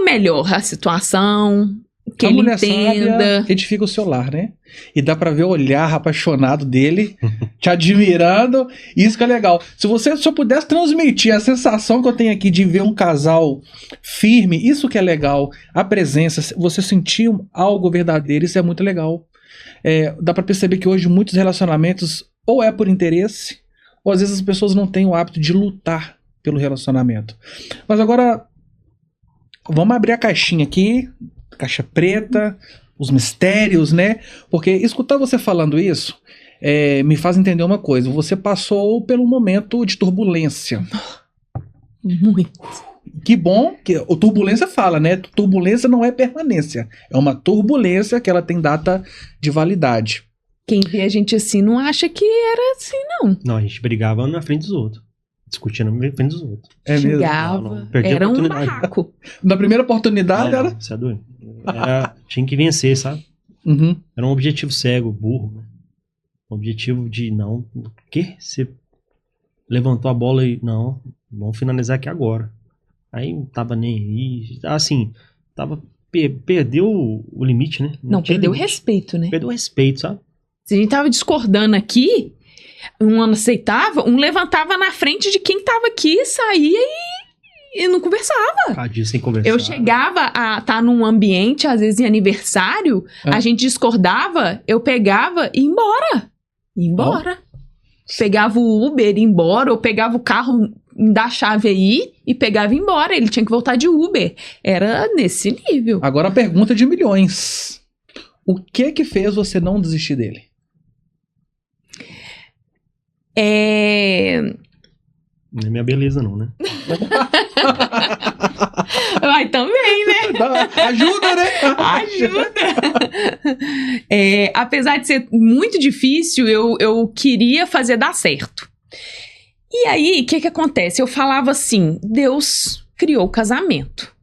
melhor a situação, que ele entenda. Sábia edifica o seu lar, né? E dá pra ver o olhar apaixonado dele, te admirando. Isso que é legal. Se eu pudesse transmitir a sensação que eu tenho aqui de ver um casal firme, isso que é legal. A presença, você sentir algo verdadeiro, isso é muito legal. Dá pra perceber que hoje muitos relacionamentos ou é por interesse, ou às vezes as pessoas não têm o hábito de lutar pelo relacionamento. Mas agora... vamos abrir a caixinha aqui, caixa preta, os mistérios, né? Porque escutar você falando isso me faz entender uma coisa. Você passou por um momento de turbulência. Muito. Que bom que o turbulência fala, né? Turbulência não é permanência. É uma turbulência que ela tem data de validade. Quem vê a gente assim não acha que era assim, não. Não, a gente brigava na frente dos outros. Discutindo na frente dos outros. Xingava, era um barraco. Na primeira oportunidade não, era... Você é doido. Tinha que vencer, sabe? Uhum. Era um objetivo cego, burro. Né? Um objetivo de não... O quê? Você levantou a bola e... Não, vamos finalizar aqui agora. Aí não tava nem aí. Assim, perdeu o limite, né? Não perdeu o respeito, né? Perdeu o respeito, sabe? Se a gente tava discordando aqui... Um aceitava, um levantava na frente de quem tava aqui, saía e não conversava. Sem conversar. Eu chegava a estar num ambiente, às vezes em aniversário, a gente discordava, eu pegava e ia embora. Pegava o Uber e ia embora, ou pegava o carro da chave aí e pegava e ia embora. Ele tinha que voltar de Uber. Era nesse nível. Agora a pergunta de milhões. O que fez você não desistir dele? Não é minha beleza não, né? Vai também, né? Ajuda, né? Ajuda. Apesar de ser muito difícil, eu queria fazer dar certo. E aí, o que acontece? Eu falava assim, Deus criou o casamento.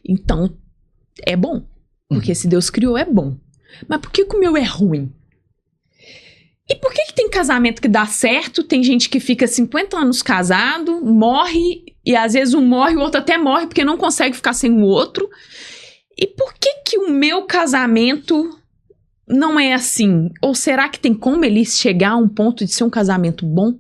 Então, é bom. Porque se Deus criou, é bom. Mas por que o meu é ruim? E por que tem casamento que dá certo, tem gente que fica 50 anos casado, morre, e às vezes um morre, o outro até morre porque não consegue ficar sem o outro. E por que o meu casamento não é assim? Ou será que tem como ele chegar a um ponto de ser um casamento bom?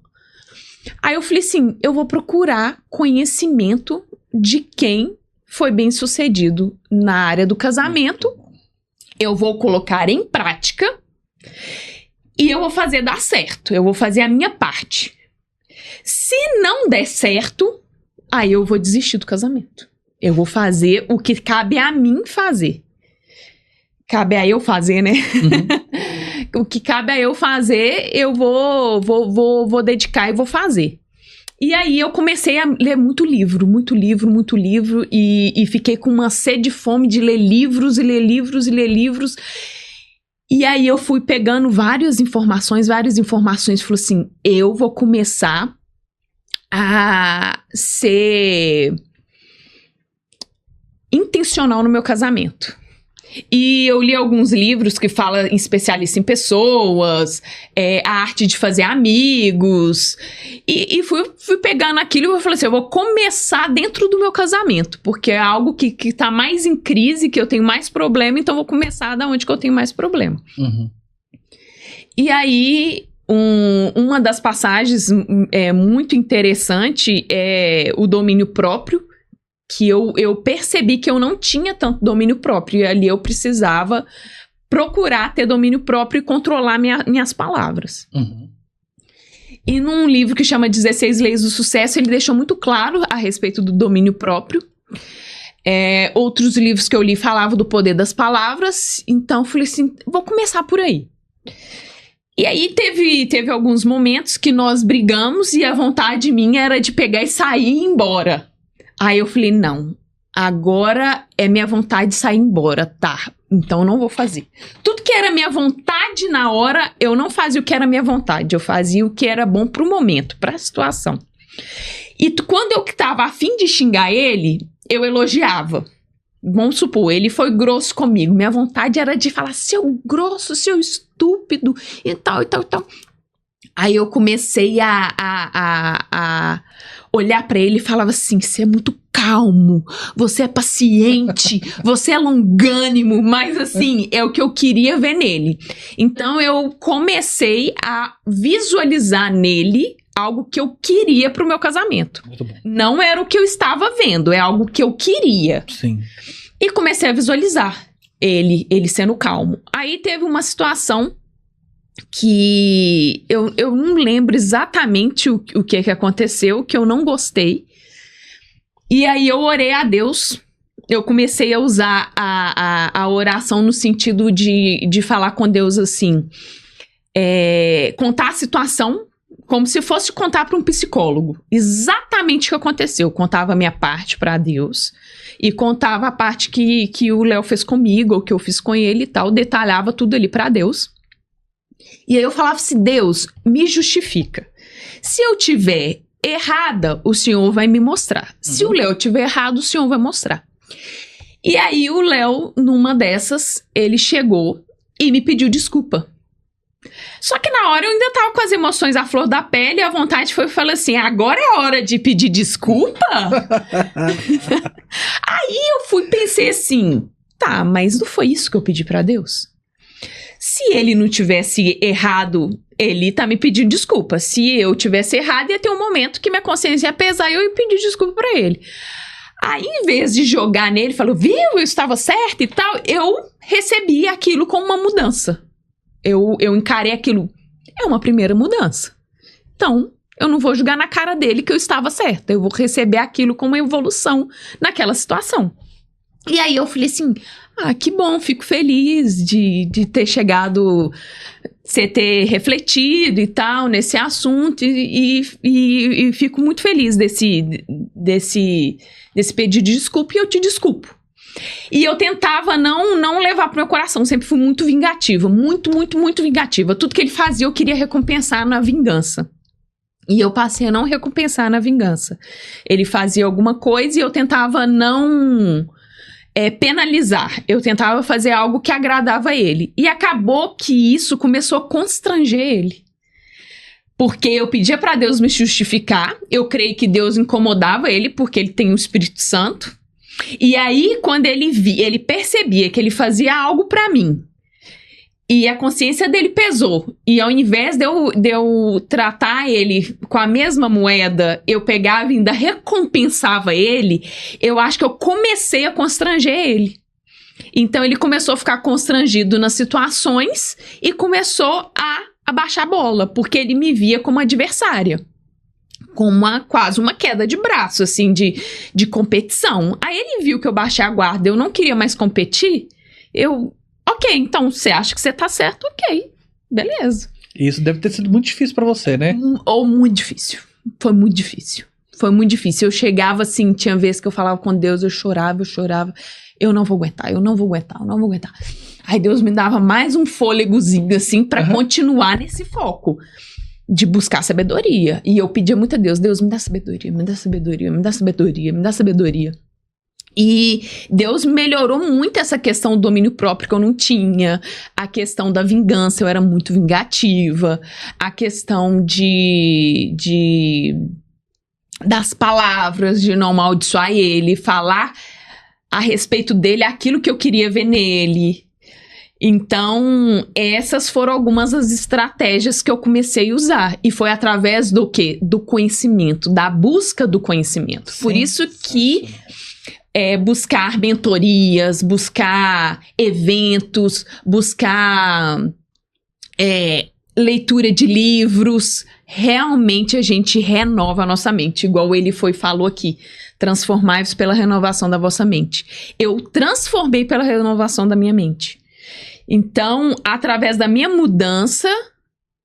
Aí eu falei assim, eu vou procurar conhecimento de quem foi bem sucedido na área do casamento. Eu vou colocar em prática. e eu vou fazer dar certo, eu vou fazer a minha parte. Se não der certo, aí eu vou desistir do casamento. Eu vou fazer o que cabe a mim fazer. Cabe a eu fazer, né? Uhum. O que cabe a eu fazer, eu vou dedicar e vou fazer. E aí eu comecei a ler muito livro, e fiquei com uma sede de fome de ler livros, e ler livros, e ler livros. E aí eu fui pegando várias informações, falei assim, eu vou começar a ser intencional no meu casamento. E eu li alguns livros que falam em especialista em pessoas, a arte de fazer amigos, e fui pegando aquilo e falei assim, eu vou começar dentro do meu casamento, porque é algo que tá mais em crise, que eu tenho mais problema, então eu vou começar da onde que eu tenho mais problema. Uhum. E aí, uma das passagens muito interessante é o domínio próprio, que eu percebi que eu não tinha tanto domínio próprio, e ali eu precisava procurar ter domínio próprio e controlar minhas palavras. Uhum. E num livro que chama 16 Leis do Sucesso, ele deixou muito claro a respeito do domínio próprio. Outros livros que eu li falavam do poder das palavras, então eu falei assim, vou começar por aí. E aí teve alguns momentos que nós brigamos e a vontade minha era de pegar e sair e ir embora. Aí eu falei, não, agora é minha vontade de sair embora, tá, então eu não vou fazer. Tudo que era minha vontade na hora, eu não fazia o que era minha vontade, eu fazia o que era bom pro momento, pra situação. E quando eu tava a fim de xingar ele, eu elogiava. Vamos supor, ele foi grosso comigo, minha vontade era de falar, seu grosso, seu estúpido, e tal, e tal, e tal. Aí eu comecei a olhar pra ele e falava assim, você é muito calmo, você é paciente, você é longânimo, mas assim, é o que eu queria ver nele. Então eu comecei a visualizar nele algo que eu queria pro meu casamento. Muito bom. Não era o que eu estava vendo, é algo que eu queria. Sim. E comecei a visualizar ele sendo calmo. Aí teve uma situação que eu não lembro exatamente o que aconteceu, que eu não gostei. E aí eu orei a Deus, eu comecei a usar a oração no sentido de falar com Deus assim, contar a situação como se fosse contar para um psicólogo. Exatamente o que aconteceu. Eu contava a minha parte para Deus e contava a parte que o Léo fez comigo, ou que eu fiz com ele e tal, detalhava tudo ali para Deus. E aí eu falava assim, Deus, me justifica. Se eu tiver errada, o Senhor vai me mostrar. Uhum. Se o Léo tiver errado, o Senhor vai mostrar. E aí o Léo, numa dessas, ele chegou e me pediu desculpa. Só que na hora eu ainda tava com as emoções à flor da pele, e a vontade foi falar assim, agora é hora de pedir desculpa? Aí eu pensei assim, tá, mas não foi isso que eu pedi pra Deus? Se ele não tivesse errado, ele tá me pedindo desculpa. Se eu tivesse errado, ia ter um momento que minha consciência ia pesar e eu ia pedir desculpa pra ele. Aí, em vez de jogar nele, falou, viu, eu estava certa e tal, eu recebi aquilo como uma mudança. Eu encarei aquilo, é uma primeira mudança. Então, eu não vou jogar na cara dele que eu estava certa. Eu vou receber aquilo como uma evolução naquela situação. E aí eu falei assim, que bom, fico feliz de ter chegado, você ter refletido e tal nesse assunto, e fico muito feliz desse pedido de desculpa, e eu te desculpo. E eu tentava não levar pro meu coração, sempre fui muito vingativa, muito vingativa. Tudo que ele fazia eu queria recompensar na vingança. E eu passei a não recompensar na vingança. Ele fazia alguma coisa e eu tentava não penalizar. Eu tentava fazer algo que agradava a ele. E acabou que isso começou a constranger ele. Porque eu pedia para Deus me justificar, eu creio que Deus incomodava ele, porque ele tem o Espírito Santo. E aí, quando ele percebia que ele fazia algo pra mim, e a consciência dele pesou, e ao invés de eu tratar ele com a mesma moeda, eu pegava e ainda recompensava ele, eu acho que eu comecei a constranger ele. Então ele começou a ficar constrangido nas situações e começou a a baixar a bola, porque ele me via como adversária. Com quase uma queda de braço, assim, de competição. Aí ele viu que eu baixei a guarda, eu não queria mais competir, ok, então você acha que você tá certo, ok, beleza. Isso deve ter sido muito difícil pra você, né? Ou muito difícil, foi muito difícil. Foi muito difícil, eu chegava assim, tinha vezes que eu falava com Deus, eu chorava, eu não vou aguentar. Aí Deus me dava mais um fôlegozinho, assim, pra continuar nesse foco de buscar sabedoria. E eu pedia muito a Deus, me dá sabedoria, me dá sabedoria, me dá sabedoria, me dá sabedoria. E Deus melhorou muito essa questão do domínio próprio que eu não tinha, a questão da vingança, eu era muito vingativa, a questão das palavras, de não amaldiçoar ele, falar a respeito dele aquilo que eu queria ver nele. Então, essas foram algumas das estratégias que eu comecei a usar. E foi através do quê? Do conhecimento, da busca do conhecimento. Sim. Por isso que buscar mentorias, buscar eventos, buscar leitura de livros, realmente a gente renova a nossa mente, igual ele falou aqui, transformai-vos pela renovação da vossa mente. Eu transformei pela renovação da minha mente. Então, através da minha mudança,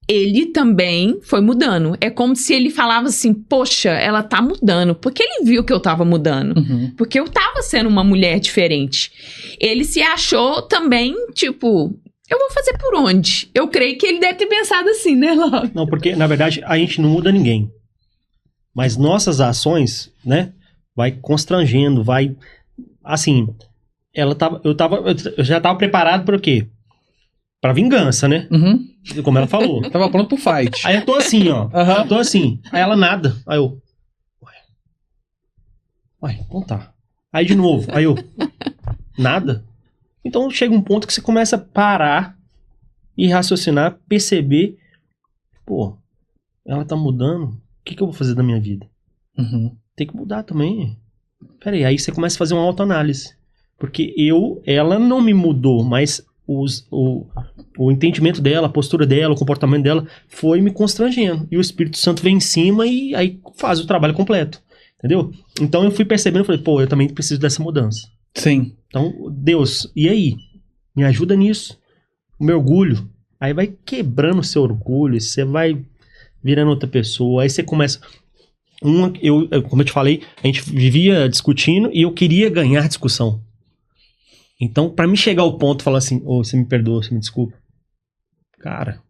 ele também foi mudando. É como se ele falava assim, poxa, ela tá mudando, porque ele viu que eu tava mudando, porque eu tava sendo uma mulher diferente. Ele se achou também, tipo, eu vou fazer por onde? Eu creio que ele deve ter pensado assim, né, Ló? Não, porque, na verdade, a gente não muda ninguém. Mas nossas ações, né, vai constrangendo, vai, assim, eu já tava preparado para o quê? Pra vingança, né? Como ela falou. Tava pronto pro fight. Aí eu tô assim, ó. Eu tô assim. Aí ela nada. Aí eu... Ué, então tá. Aí de novo. Aí eu... Nada? Então chega um ponto que você começa a parar e raciocinar, perceber, pô, ela tá mudando, o que eu vou fazer da minha vida? Tem que mudar também. Peraí, aí você começa a fazer uma autoanálise. Porque ela não me mudou, mas o entendimento dela, a postura dela, o comportamento dela foi me constrangendo. E o Espírito Santo vem em cima e aí faz o trabalho completo. Entendeu? Então eu fui percebendo, falei, pô, eu também preciso dessa mudança. Sim. Então, Deus, e aí? Me ajuda nisso. O meu orgulho. Aí vai quebrando o seu orgulho, você vai virando outra pessoa, aí você começa... Como eu te falei, a gente vivia discutindo e eu queria ganhar discussão. Então, pra mim chegar ao ponto e falar assim, você me perdoa, você me desculpa. Cara,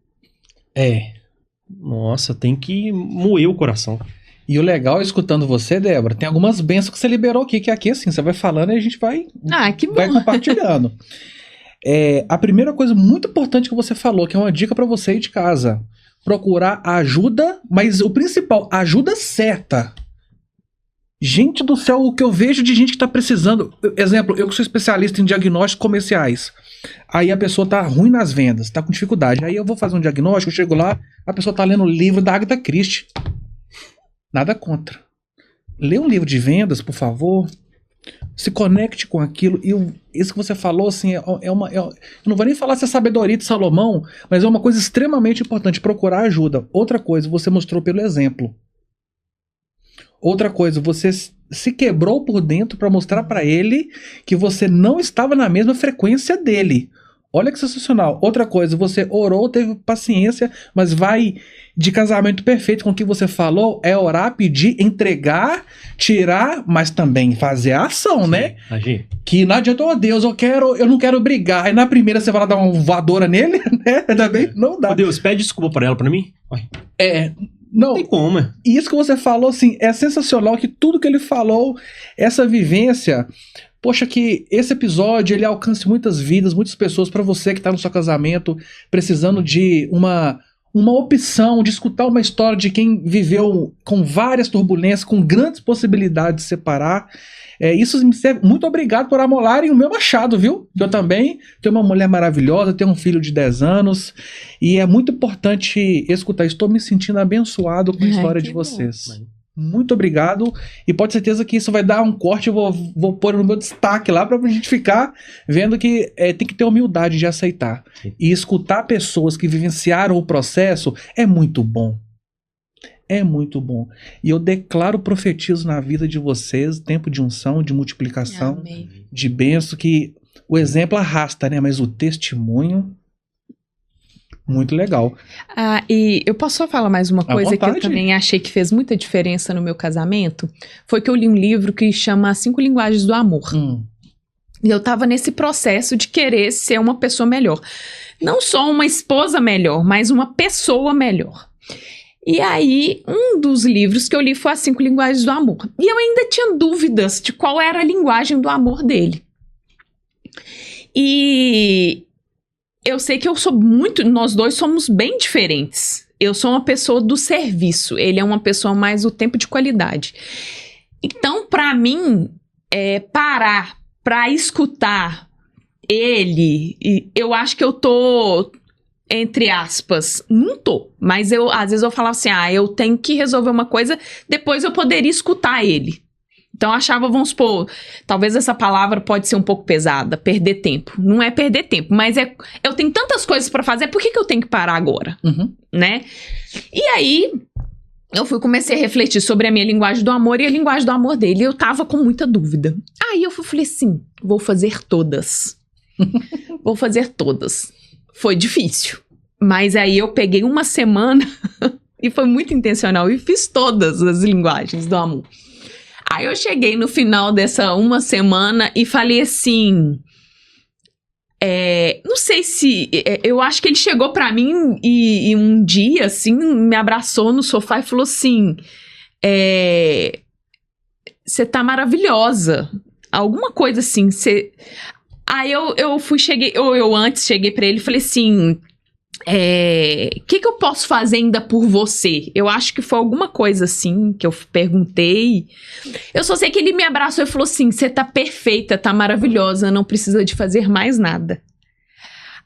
nossa, tem que moer o coração. E o legal, escutando você, Débora, tem algumas bênçãos que você liberou aqui, que aqui, assim, você vai falando e a gente vai compartilhando. A primeira coisa muito importante que você falou, que é uma dica pra você ir de casa, procurar ajuda, mas o principal, ajuda certa. Gente do céu, o que eu vejo de gente que tá precisando... Exemplo, eu que sou especialista em diagnósticos comerciais. Aí a pessoa tá ruim nas vendas, tá com dificuldade. Aí eu vou fazer um diagnóstico, eu chego lá, a pessoa tá lendo o livro da Agatha Christie. Nada contra. Lê um livro de vendas, por favor. Se conecte com aquilo. E isso que você falou, assim, eu não vou nem falar se é sabedoria de Salomão, mas é uma coisa extremamente importante, procurar ajuda. Outra coisa, você mostrou pelo exemplo. Outra coisa, você se quebrou por dentro para mostrar para ele que você não estava na mesma frequência dele. Olha que sensacional. Outra coisa, você orou, teve paciência, mas vai de casamento perfeito com o que você falou, é orar, pedir, entregar, tirar, mas também fazer a ação, né? Agir. Que não adianta, Deus, eu não quero brigar. Aí na primeira você vai lá dar uma voadora nele, né? Também não dá. Deus, pede desculpa para ela, para mim? Não tem como, E isso que você falou, assim, é sensacional, que tudo que ele falou, essa vivência, poxa, que esse episódio, ele alcance muitas vidas, muitas pessoas, para você que tá no seu casamento, precisando de uma opção, de escutar uma história de quem viveu com várias turbulências, com grandes possibilidades de separar. Isso me serve. Muito obrigado por amolarem o meu machado, viu? Eu também tenho uma mulher maravilhosa, tenho um filho de 10 anos, e é muito importante escutar. Estou me sentindo abençoado com a história de vocês. Muito obrigado. E pode ter certeza que isso vai dar um corte. Eu vou pôr no meu destaque lá pra gente ficar vendo que tem que ter humildade de aceitar. Sim. E escutar pessoas que vivenciaram o processo é muito bom. É muito bom. E eu declaro, profetizo na vida de vocês, tempo de unção, de multiplicação, Amém. de bênção, que o exemplo arrasta, né? Mas o testemunho, muito legal. E eu posso só falar mais uma À coisa que eu vontade. também achei que fez muita diferença no meu casamento? Foi que eu li um livro que chama 5 Linguagens do Amor. E eu tava nesse processo de querer ser uma pessoa melhor. Não só uma esposa melhor, mas uma pessoa melhor. E aí, um dos livros que eu li foi As 5 Linguagens do Amor. E eu ainda tinha dúvidas de qual era a linguagem do amor dele. E eu sei que nós dois somos bem diferentes. Eu sou uma pessoa do serviço, ele é uma pessoa mais do tempo de qualidade. Então, pra mim, parar pra escutar ele, eu acho que eu tô, entre aspas, não tô, mas às vezes eu falava assim, eu tenho que resolver uma coisa, depois eu poderia escutar ele. Então eu achava, vamos supor, talvez essa palavra pode ser um pouco pesada, perder tempo. Não é perder tempo, mas eu tenho tantas coisas pra fazer, por que eu tenho que parar agora? Né? E aí, comecei a refletir sobre a minha linguagem do amor e a linguagem do amor dele. E eu tava com muita dúvida. Aí eu falei assim, vou fazer todas. Vou fazer todas. Foi difícil. Mas aí eu peguei uma semana e foi muito intencional e fiz todas as linguagens do amor. Aí eu cheguei no final dessa uma semana e falei assim... não sei se... eu acho que ele chegou pra mim e um dia, assim, me abraçou no sofá e falou assim... Você tá maravilhosa. Alguma coisa assim. Aí eu cheguei pra ele e falei assim... que eu posso fazer ainda por você? Eu acho que foi alguma coisa assim que eu perguntei. Eu só sei que ele me abraçou e falou assim: você tá perfeita, tá maravilhosa, não precisa de fazer mais nada.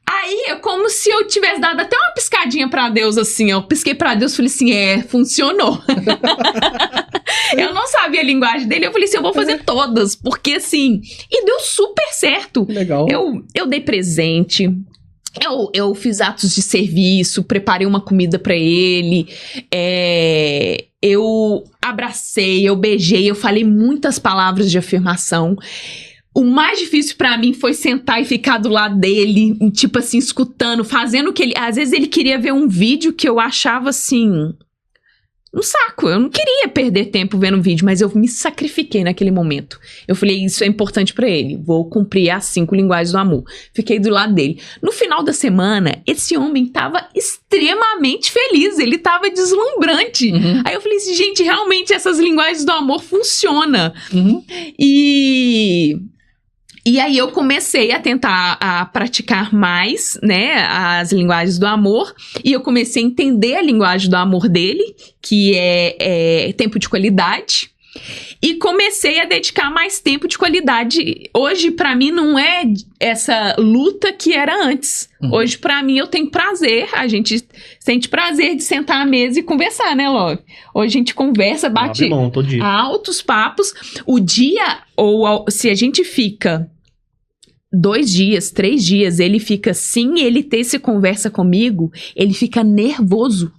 Aí é como se eu tivesse dado até uma piscadinha pra Deus, assim, eu pisquei pra Deus e falei assim, funcionou. Eu não sabia a linguagem dele, eu falei assim, eu vou fazer todas, porque assim, e deu super certo. Legal. Eu dei presente, eu fiz atos de serviço, preparei uma comida pra ele, eu abracei, eu beijei, eu falei muitas palavras de afirmação. O mais difícil pra mim foi sentar e ficar do lado dele, tipo assim, escutando, fazendo o que ele... Às vezes ele queria ver um vídeo que eu achava assim... um saco, eu não queria perder tempo vendo um vídeo, mas eu me sacrifiquei naquele momento. Eu falei, isso é importante pra ele, vou cumprir as 5 linguagens do amor. Fiquei do lado dele. No final da semana, esse homem tava extremamente feliz, ele tava deslumbrante. Aí eu falei assim, gente, realmente essas linguagens do amor funcionam. E aí eu comecei a tentar praticar mais, né, as linguagens do amor, e eu comecei a entender a linguagem do amor dele, que é tempo de qualidade, e comecei a dedicar mais tempo de qualidade. Hoje, pra mim, não é essa luta que era antes. Hoje, pra mim, eu tenho prazer, a gente sente prazer de sentar à mesa e conversar, né, Love? Hoje a gente conversa, bate altos papos. O dia, ou se a gente fica 2 dias, 3 dias, ele fica sem ele ter essa conversa comigo, ele fica nervoso.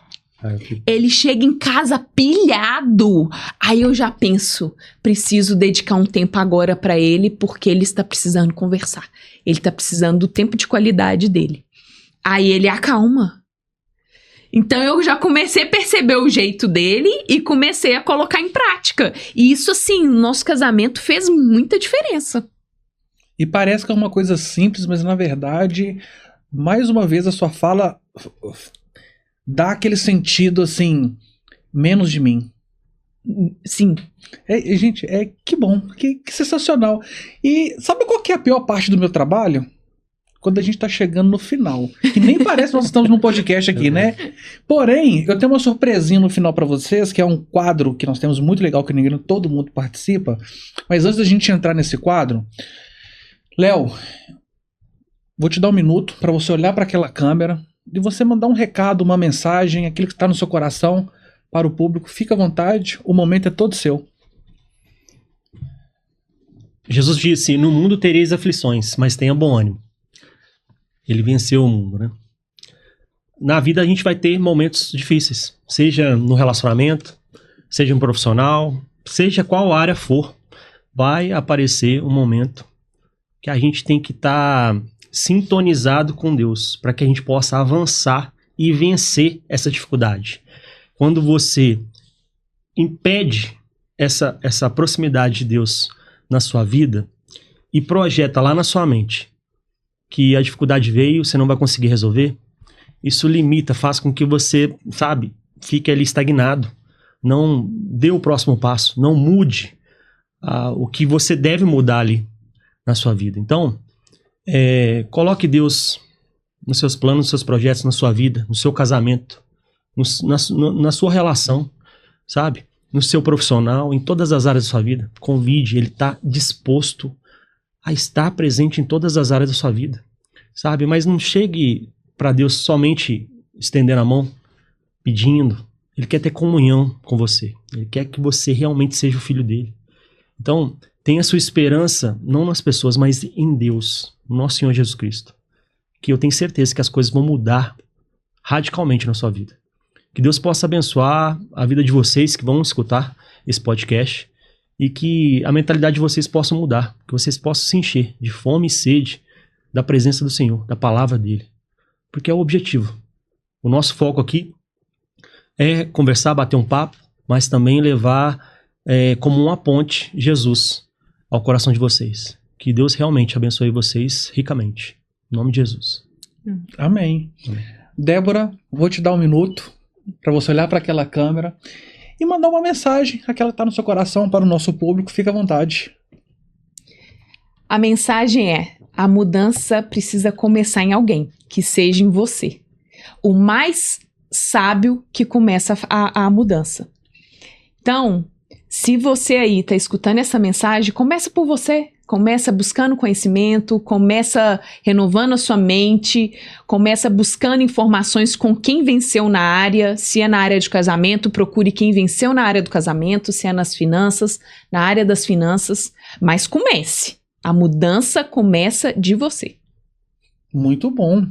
Ele chega em casa pilhado. Aí eu já penso, preciso dedicar um tempo agora pra ele, porque ele está precisando conversar. Ele está precisando do tempo de qualidade dele. Aí ele acalma. Então eu já comecei a perceber o jeito dele e comecei a colocar em prática. E isso, assim, no nosso casamento fez muita diferença. E parece que é uma coisa simples, mas na verdade, mais uma vez a sua fala dá aquele sentido assim, menos de mim. Sim. Gente, que bom, que sensacional. E sabe qual que é a pior parte do meu trabalho? Quando a gente tá chegando no final. Que nem parece que nós estamos num podcast aqui, né? Porém, eu tenho uma surpresinha no final pra vocês, que é um quadro que nós temos muito legal, que todo mundo participa. Mas antes da gente entrar nesse quadro, Léo, vou te dar 1 minuto pra você olhar pra aquela câmera e você mandar um recado, uma mensagem, aquilo que tá no seu coração para o público. Fica à vontade, o momento é todo seu. Jesus disse, no mundo tereis aflições, mas tenha bom ânimo. Ele venceu o mundo, né? Na vida a gente vai ter momentos difíceis, seja no relacionamento, seja um profissional, seja qual área for, vai aparecer um momento que a gente tem que estar sintonizado com Deus, para que a gente possa avançar e vencer essa dificuldade. Quando você impede essa proximidade de Deus na sua vida e projeta lá na sua mente que a dificuldade veio, você não vai conseguir resolver, isso limita, faz com que você, fique ali estagnado, não dê o próximo passo, não mude o que você deve mudar ali na sua vida. Então, coloque Deus nos seus planos, nos seus projetos, na sua vida, no seu casamento, na sua relação, no seu profissional, em todas as áreas da sua vida. Convide, ele está disposto a estar presente em todas as áreas da sua vida, mas não chegue para Deus somente estendendo a mão, pedindo. Ele quer ter comunhão com você, ele quer que você realmente seja o filho dele. Então, tenha sua esperança, não nas pessoas, mas em Deus, nosso Senhor Jesus Cristo. Que eu tenho certeza que as coisas vão mudar radicalmente na sua vida. Que Deus possa abençoar a vida de vocês que vão escutar esse podcast e que a mentalidade de vocês possa mudar, que vocês possam se encher de fome e sede da presença do Senhor, da palavra dele. Porque é o objetivo. O nosso foco aqui é conversar, bater um papo, mas também levar como uma ponte Jesus ao coração de vocês. Que Deus realmente abençoe vocês ricamente. Em nome de Jesus. Amém. Débora, vou te dar um minuto para você olhar para aquela câmera e mandar uma mensagem, aquela que está no seu coração, para o nosso público. Fica à vontade. A mensagem é: a mudança precisa começar em alguém, que seja em você. O mais sábio que começa a mudança. Então, se você aí está escutando essa mensagem, começa por você. Começa buscando conhecimento, começa renovando a sua mente, começa buscando informações com quem venceu na área. Se é na área de casamento, procure quem venceu na área do casamento. Se é nas finanças, na área das finanças. Mas comece. A mudança começa de você. Muito bom.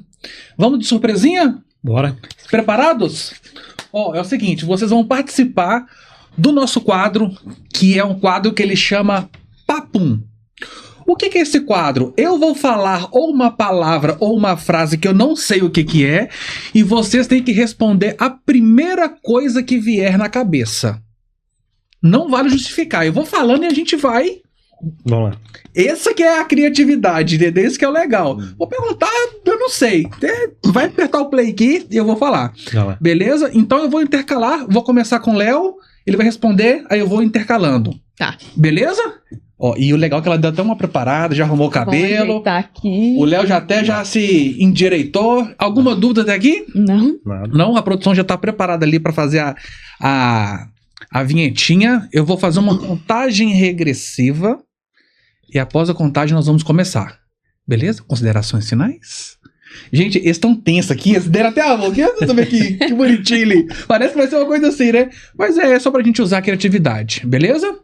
Vamos de surpresinha? Bora. Preparados? É o seguinte, vocês vão participar do nosso quadro, que é um quadro que ele chama Papum. O que é esse quadro? Eu vou falar ou uma palavra ou uma frase que eu não sei o que é, e vocês têm que responder a primeira coisa que vier na cabeça. Não vale justificar. Eu vou falando e a gente vai... Vamos lá. Essa que é a criatividade, entendeu? Isso que é o legal. Vou perguntar, eu não sei. Vai apertar o play aqui e eu vou falar. Beleza? Então eu vou intercalar. Vou começar com o Léo. Ele vai responder, aí eu vou intercalando. Tá. Beleza? E o legal é que ela deu até uma preparada, já arrumou o cabelo. Tá aqui. O Léo já se endireitou. Alguma dúvida até aqui? Não. Não, a produção já tá preparada ali para fazer a vinhetinha. Eu vou fazer uma contagem regressiva. E após a contagem nós vamos começar. Beleza? Considerações finais? Gente, eles estão tensos aqui. Eles deram até a mão. Que bonitinho ali. Parece que vai ser uma coisa assim, né? Mas é só pra gente usar a criatividade. Beleza?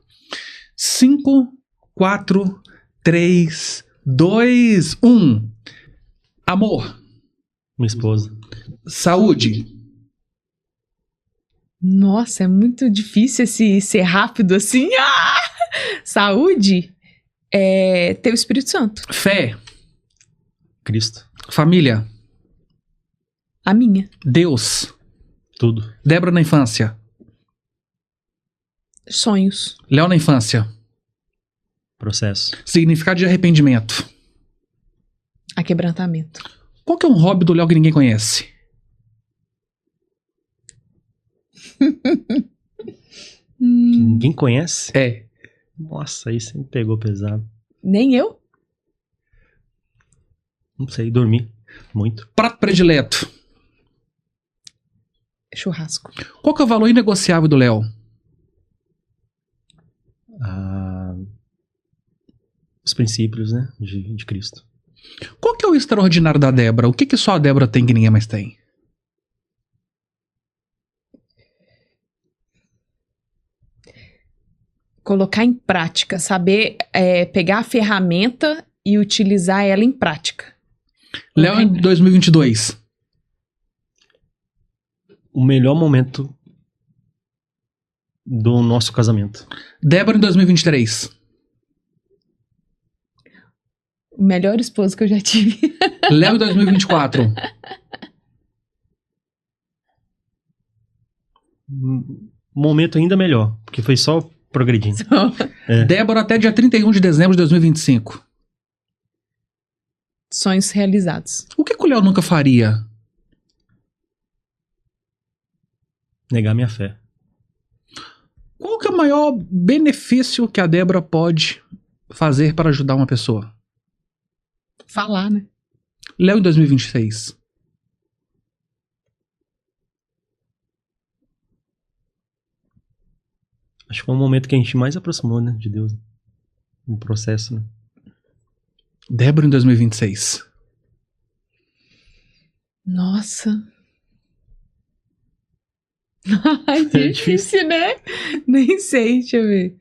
5, 4, 3, 2, 1. Amor. Minha esposa. Saúde. Nossa, é muito difícil ser rápido assim. Saúde. Ter o Espírito Santo. Fé. Cristo. Família. A minha. Deus. Tudo. Débora na infância. Sonhos. Léo na infância. Processo. Significado de arrependimento. Aquebrantamento. Qual que é um hobby do Léo que ninguém conhece? Ninguém conhece? É. Nossa, aí você me pegou pesado. Nem eu? Não sei, dormir muito. Prato predileto. Churrasco. Qual que é o valor inegociável do Léo? Os princípios, né, de Cristo. Qual que é o extraordinário da Débora? O que só a Débora tem que ninguém mais tem? Colocar em prática, saber pegar a ferramenta e utilizar ela em prática. Léo, em 2022. O melhor momento do nosso casamento. Débora, em 2023. O melhor esposo que eu já tive. Léo, em 2024. Momento ainda melhor, porque foi só progredindo. Débora, até dia 31 de dezembro de 2025. Sonhos realizados. O que o Léo nunca faria? Negar minha fé. Qual que é o maior benefício que a Débora pode fazer para ajudar uma pessoa? Falar, né? Léo, em 2026. Acho que foi o momento que a gente mais aproximou, né, de Deus. Um processo, né? Débora, em 2026. Nossa. Ai, difícil, né? Nem sei, deixa eu ver.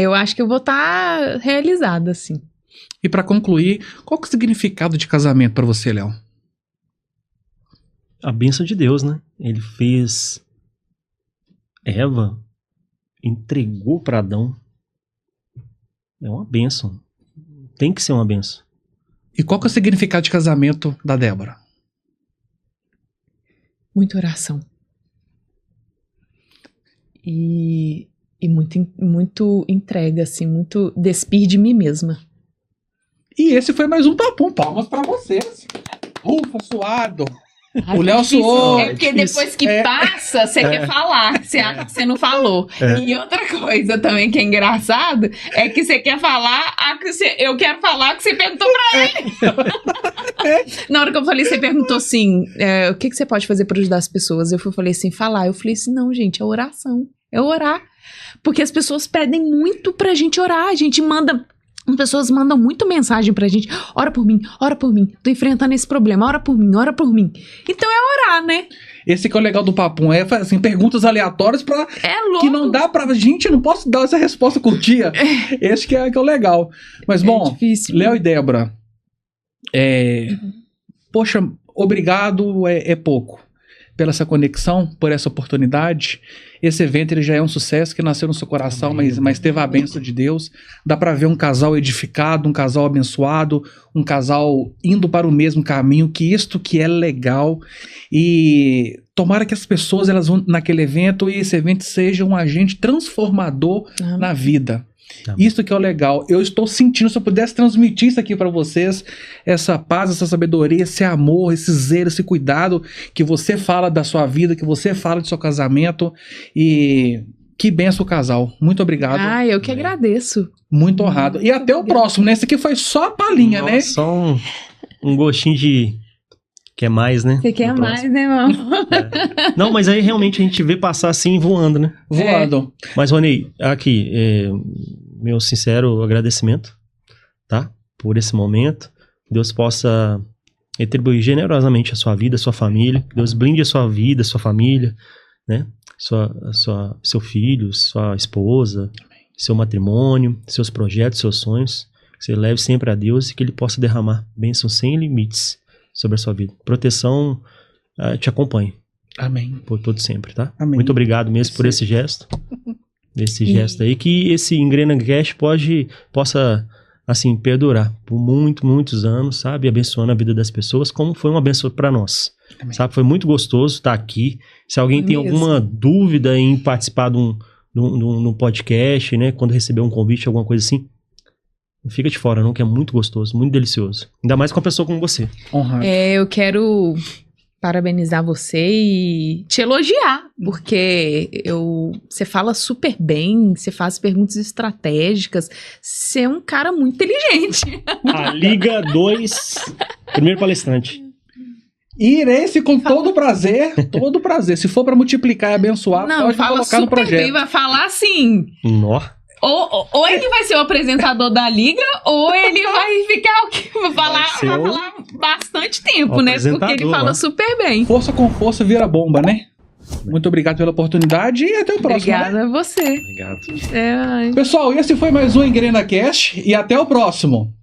Eu acho que eu vou estar realizada, assim. E para concluir, qual que é o significado de casamento para você, Léo? A bênção de Deus, né? Ele fez Eva, entregou para Adão. É uma bênção. Tem que ser uma bênção. E qual que é o significado de casamento da Débora? Muita oração. E muito entrega, assim, muito despir de mim mesma. E esse foi mais um Papum. Palmas pra vocês. Ufa, suado. Ai, O Léo difícil. suou. É porque depois que passa, você quer falar. Você acha que você não falou. E outra coisa também que é engraçado é que você quer falar eu quero falar que você perguntou pra ele. Na hora que eu falei, você perguntou assim, o que você pode fazer pra ajudar as pessoas? Eu falei assim, falar. Eu falei assim, não, gente, é oração. É orar. Porque as pessoas pedem muito pra gente orar. A gente manda... As pessoas mandam muito mensagem pra gente. Ora por mim, tô enfrentando esse problema, ora por mim, ora por mim. Então é orar, né? Esse que é o legal do Papum, é assim, perguntas aleatórias pra... É louco. Que não dá pra... Gente, eu não posso dar essa resposta curtinha. Esse que é o legal. Mas bom, difícil. Léo e Débora, poxa, obrigado é pouco pela essa conexão, por essa oportunidade. Esse evento ele já é um sucesso que nasceu no seu coração, mas teve a bênção de Deus. Dá pra ver um casal edificado, um casal abençoado, um casal indo para o mesmo caminho, que isto que é legal. E tomara que as pessoas elas vão naquele evento e esse evento seja um agente transformador na vida. Isso que é o legal. Eu estou sentindo, se eu pudesse transmitir isso aqui para vocês, essa paz, essa sabedoria, esse amor, esse zelo, esse cuidado que você fala da sua vida, que você fala do seu casamento. E que benção o casal. Muito obrigado. Eu que agradeço. Muito honrado. E até o próximo, né? Esse aqui foi só a palhinha, né? Só um gostinho de... Quer mais, né? Você quer mais, né, irmão? Não, mas aí realmente a gente vê passar assim, voando, né? Voando. Mas, Rony, aqui, meu sincero agradecimento, tá? Por esse momento. Deus possa retribuir generosamente a sua vida, a sua família. Deus blinde a sua vida, a sua família, né? Seu filho, sua esposa, seu matrimônio, seus projetos, seus sonhos. Que você leve sempre a Deus e que Ele possa derramar bênçãos sem limites sobre a sua vida. Proteção te acompanhe. Amém. Por todo sempre, tá? Amém. Muito obrigado mesmo por esse gesto. Esse gesto aí, que esse EngrenaCast possa, assim, perdurar por muitos anos, sabe? Abençoando a vida das pessoas, como foi uma benção para nós. Amém. Sabe? Foi muito gostoso estar aqui. Se alguém tem alguma dúvida em participar de um podcast, né? Quando receber um convite, alguma coisa assim, não fica de fora não, que é muito gostoso, muito delicioso. Ainda mais com uma pessoa como você. Honrado. Eu quero parabenizar você e te elogiar, porque você fala super bem, você faz perguntas estratégicas, você é um cara muito inteligente. A Liga 2, primeiro palestrante. Irei-se com todo prazer, todo prazer. Se for para multiplicar e abençoar, pode colocar no projeto. Bem, vai falar assim... Nó. Ou ele vai ser o apresentador da Liga, ou ele vai ficar vai falar bastante tempo, né? Porque ele fala super bem. Força com força vira bomba, né? Muito obrigado pela oportunidade e até o próximo. Obrigada a você. Obrigado. É, Pessoal, esse foi mais um EngrenaCast e até o próximo.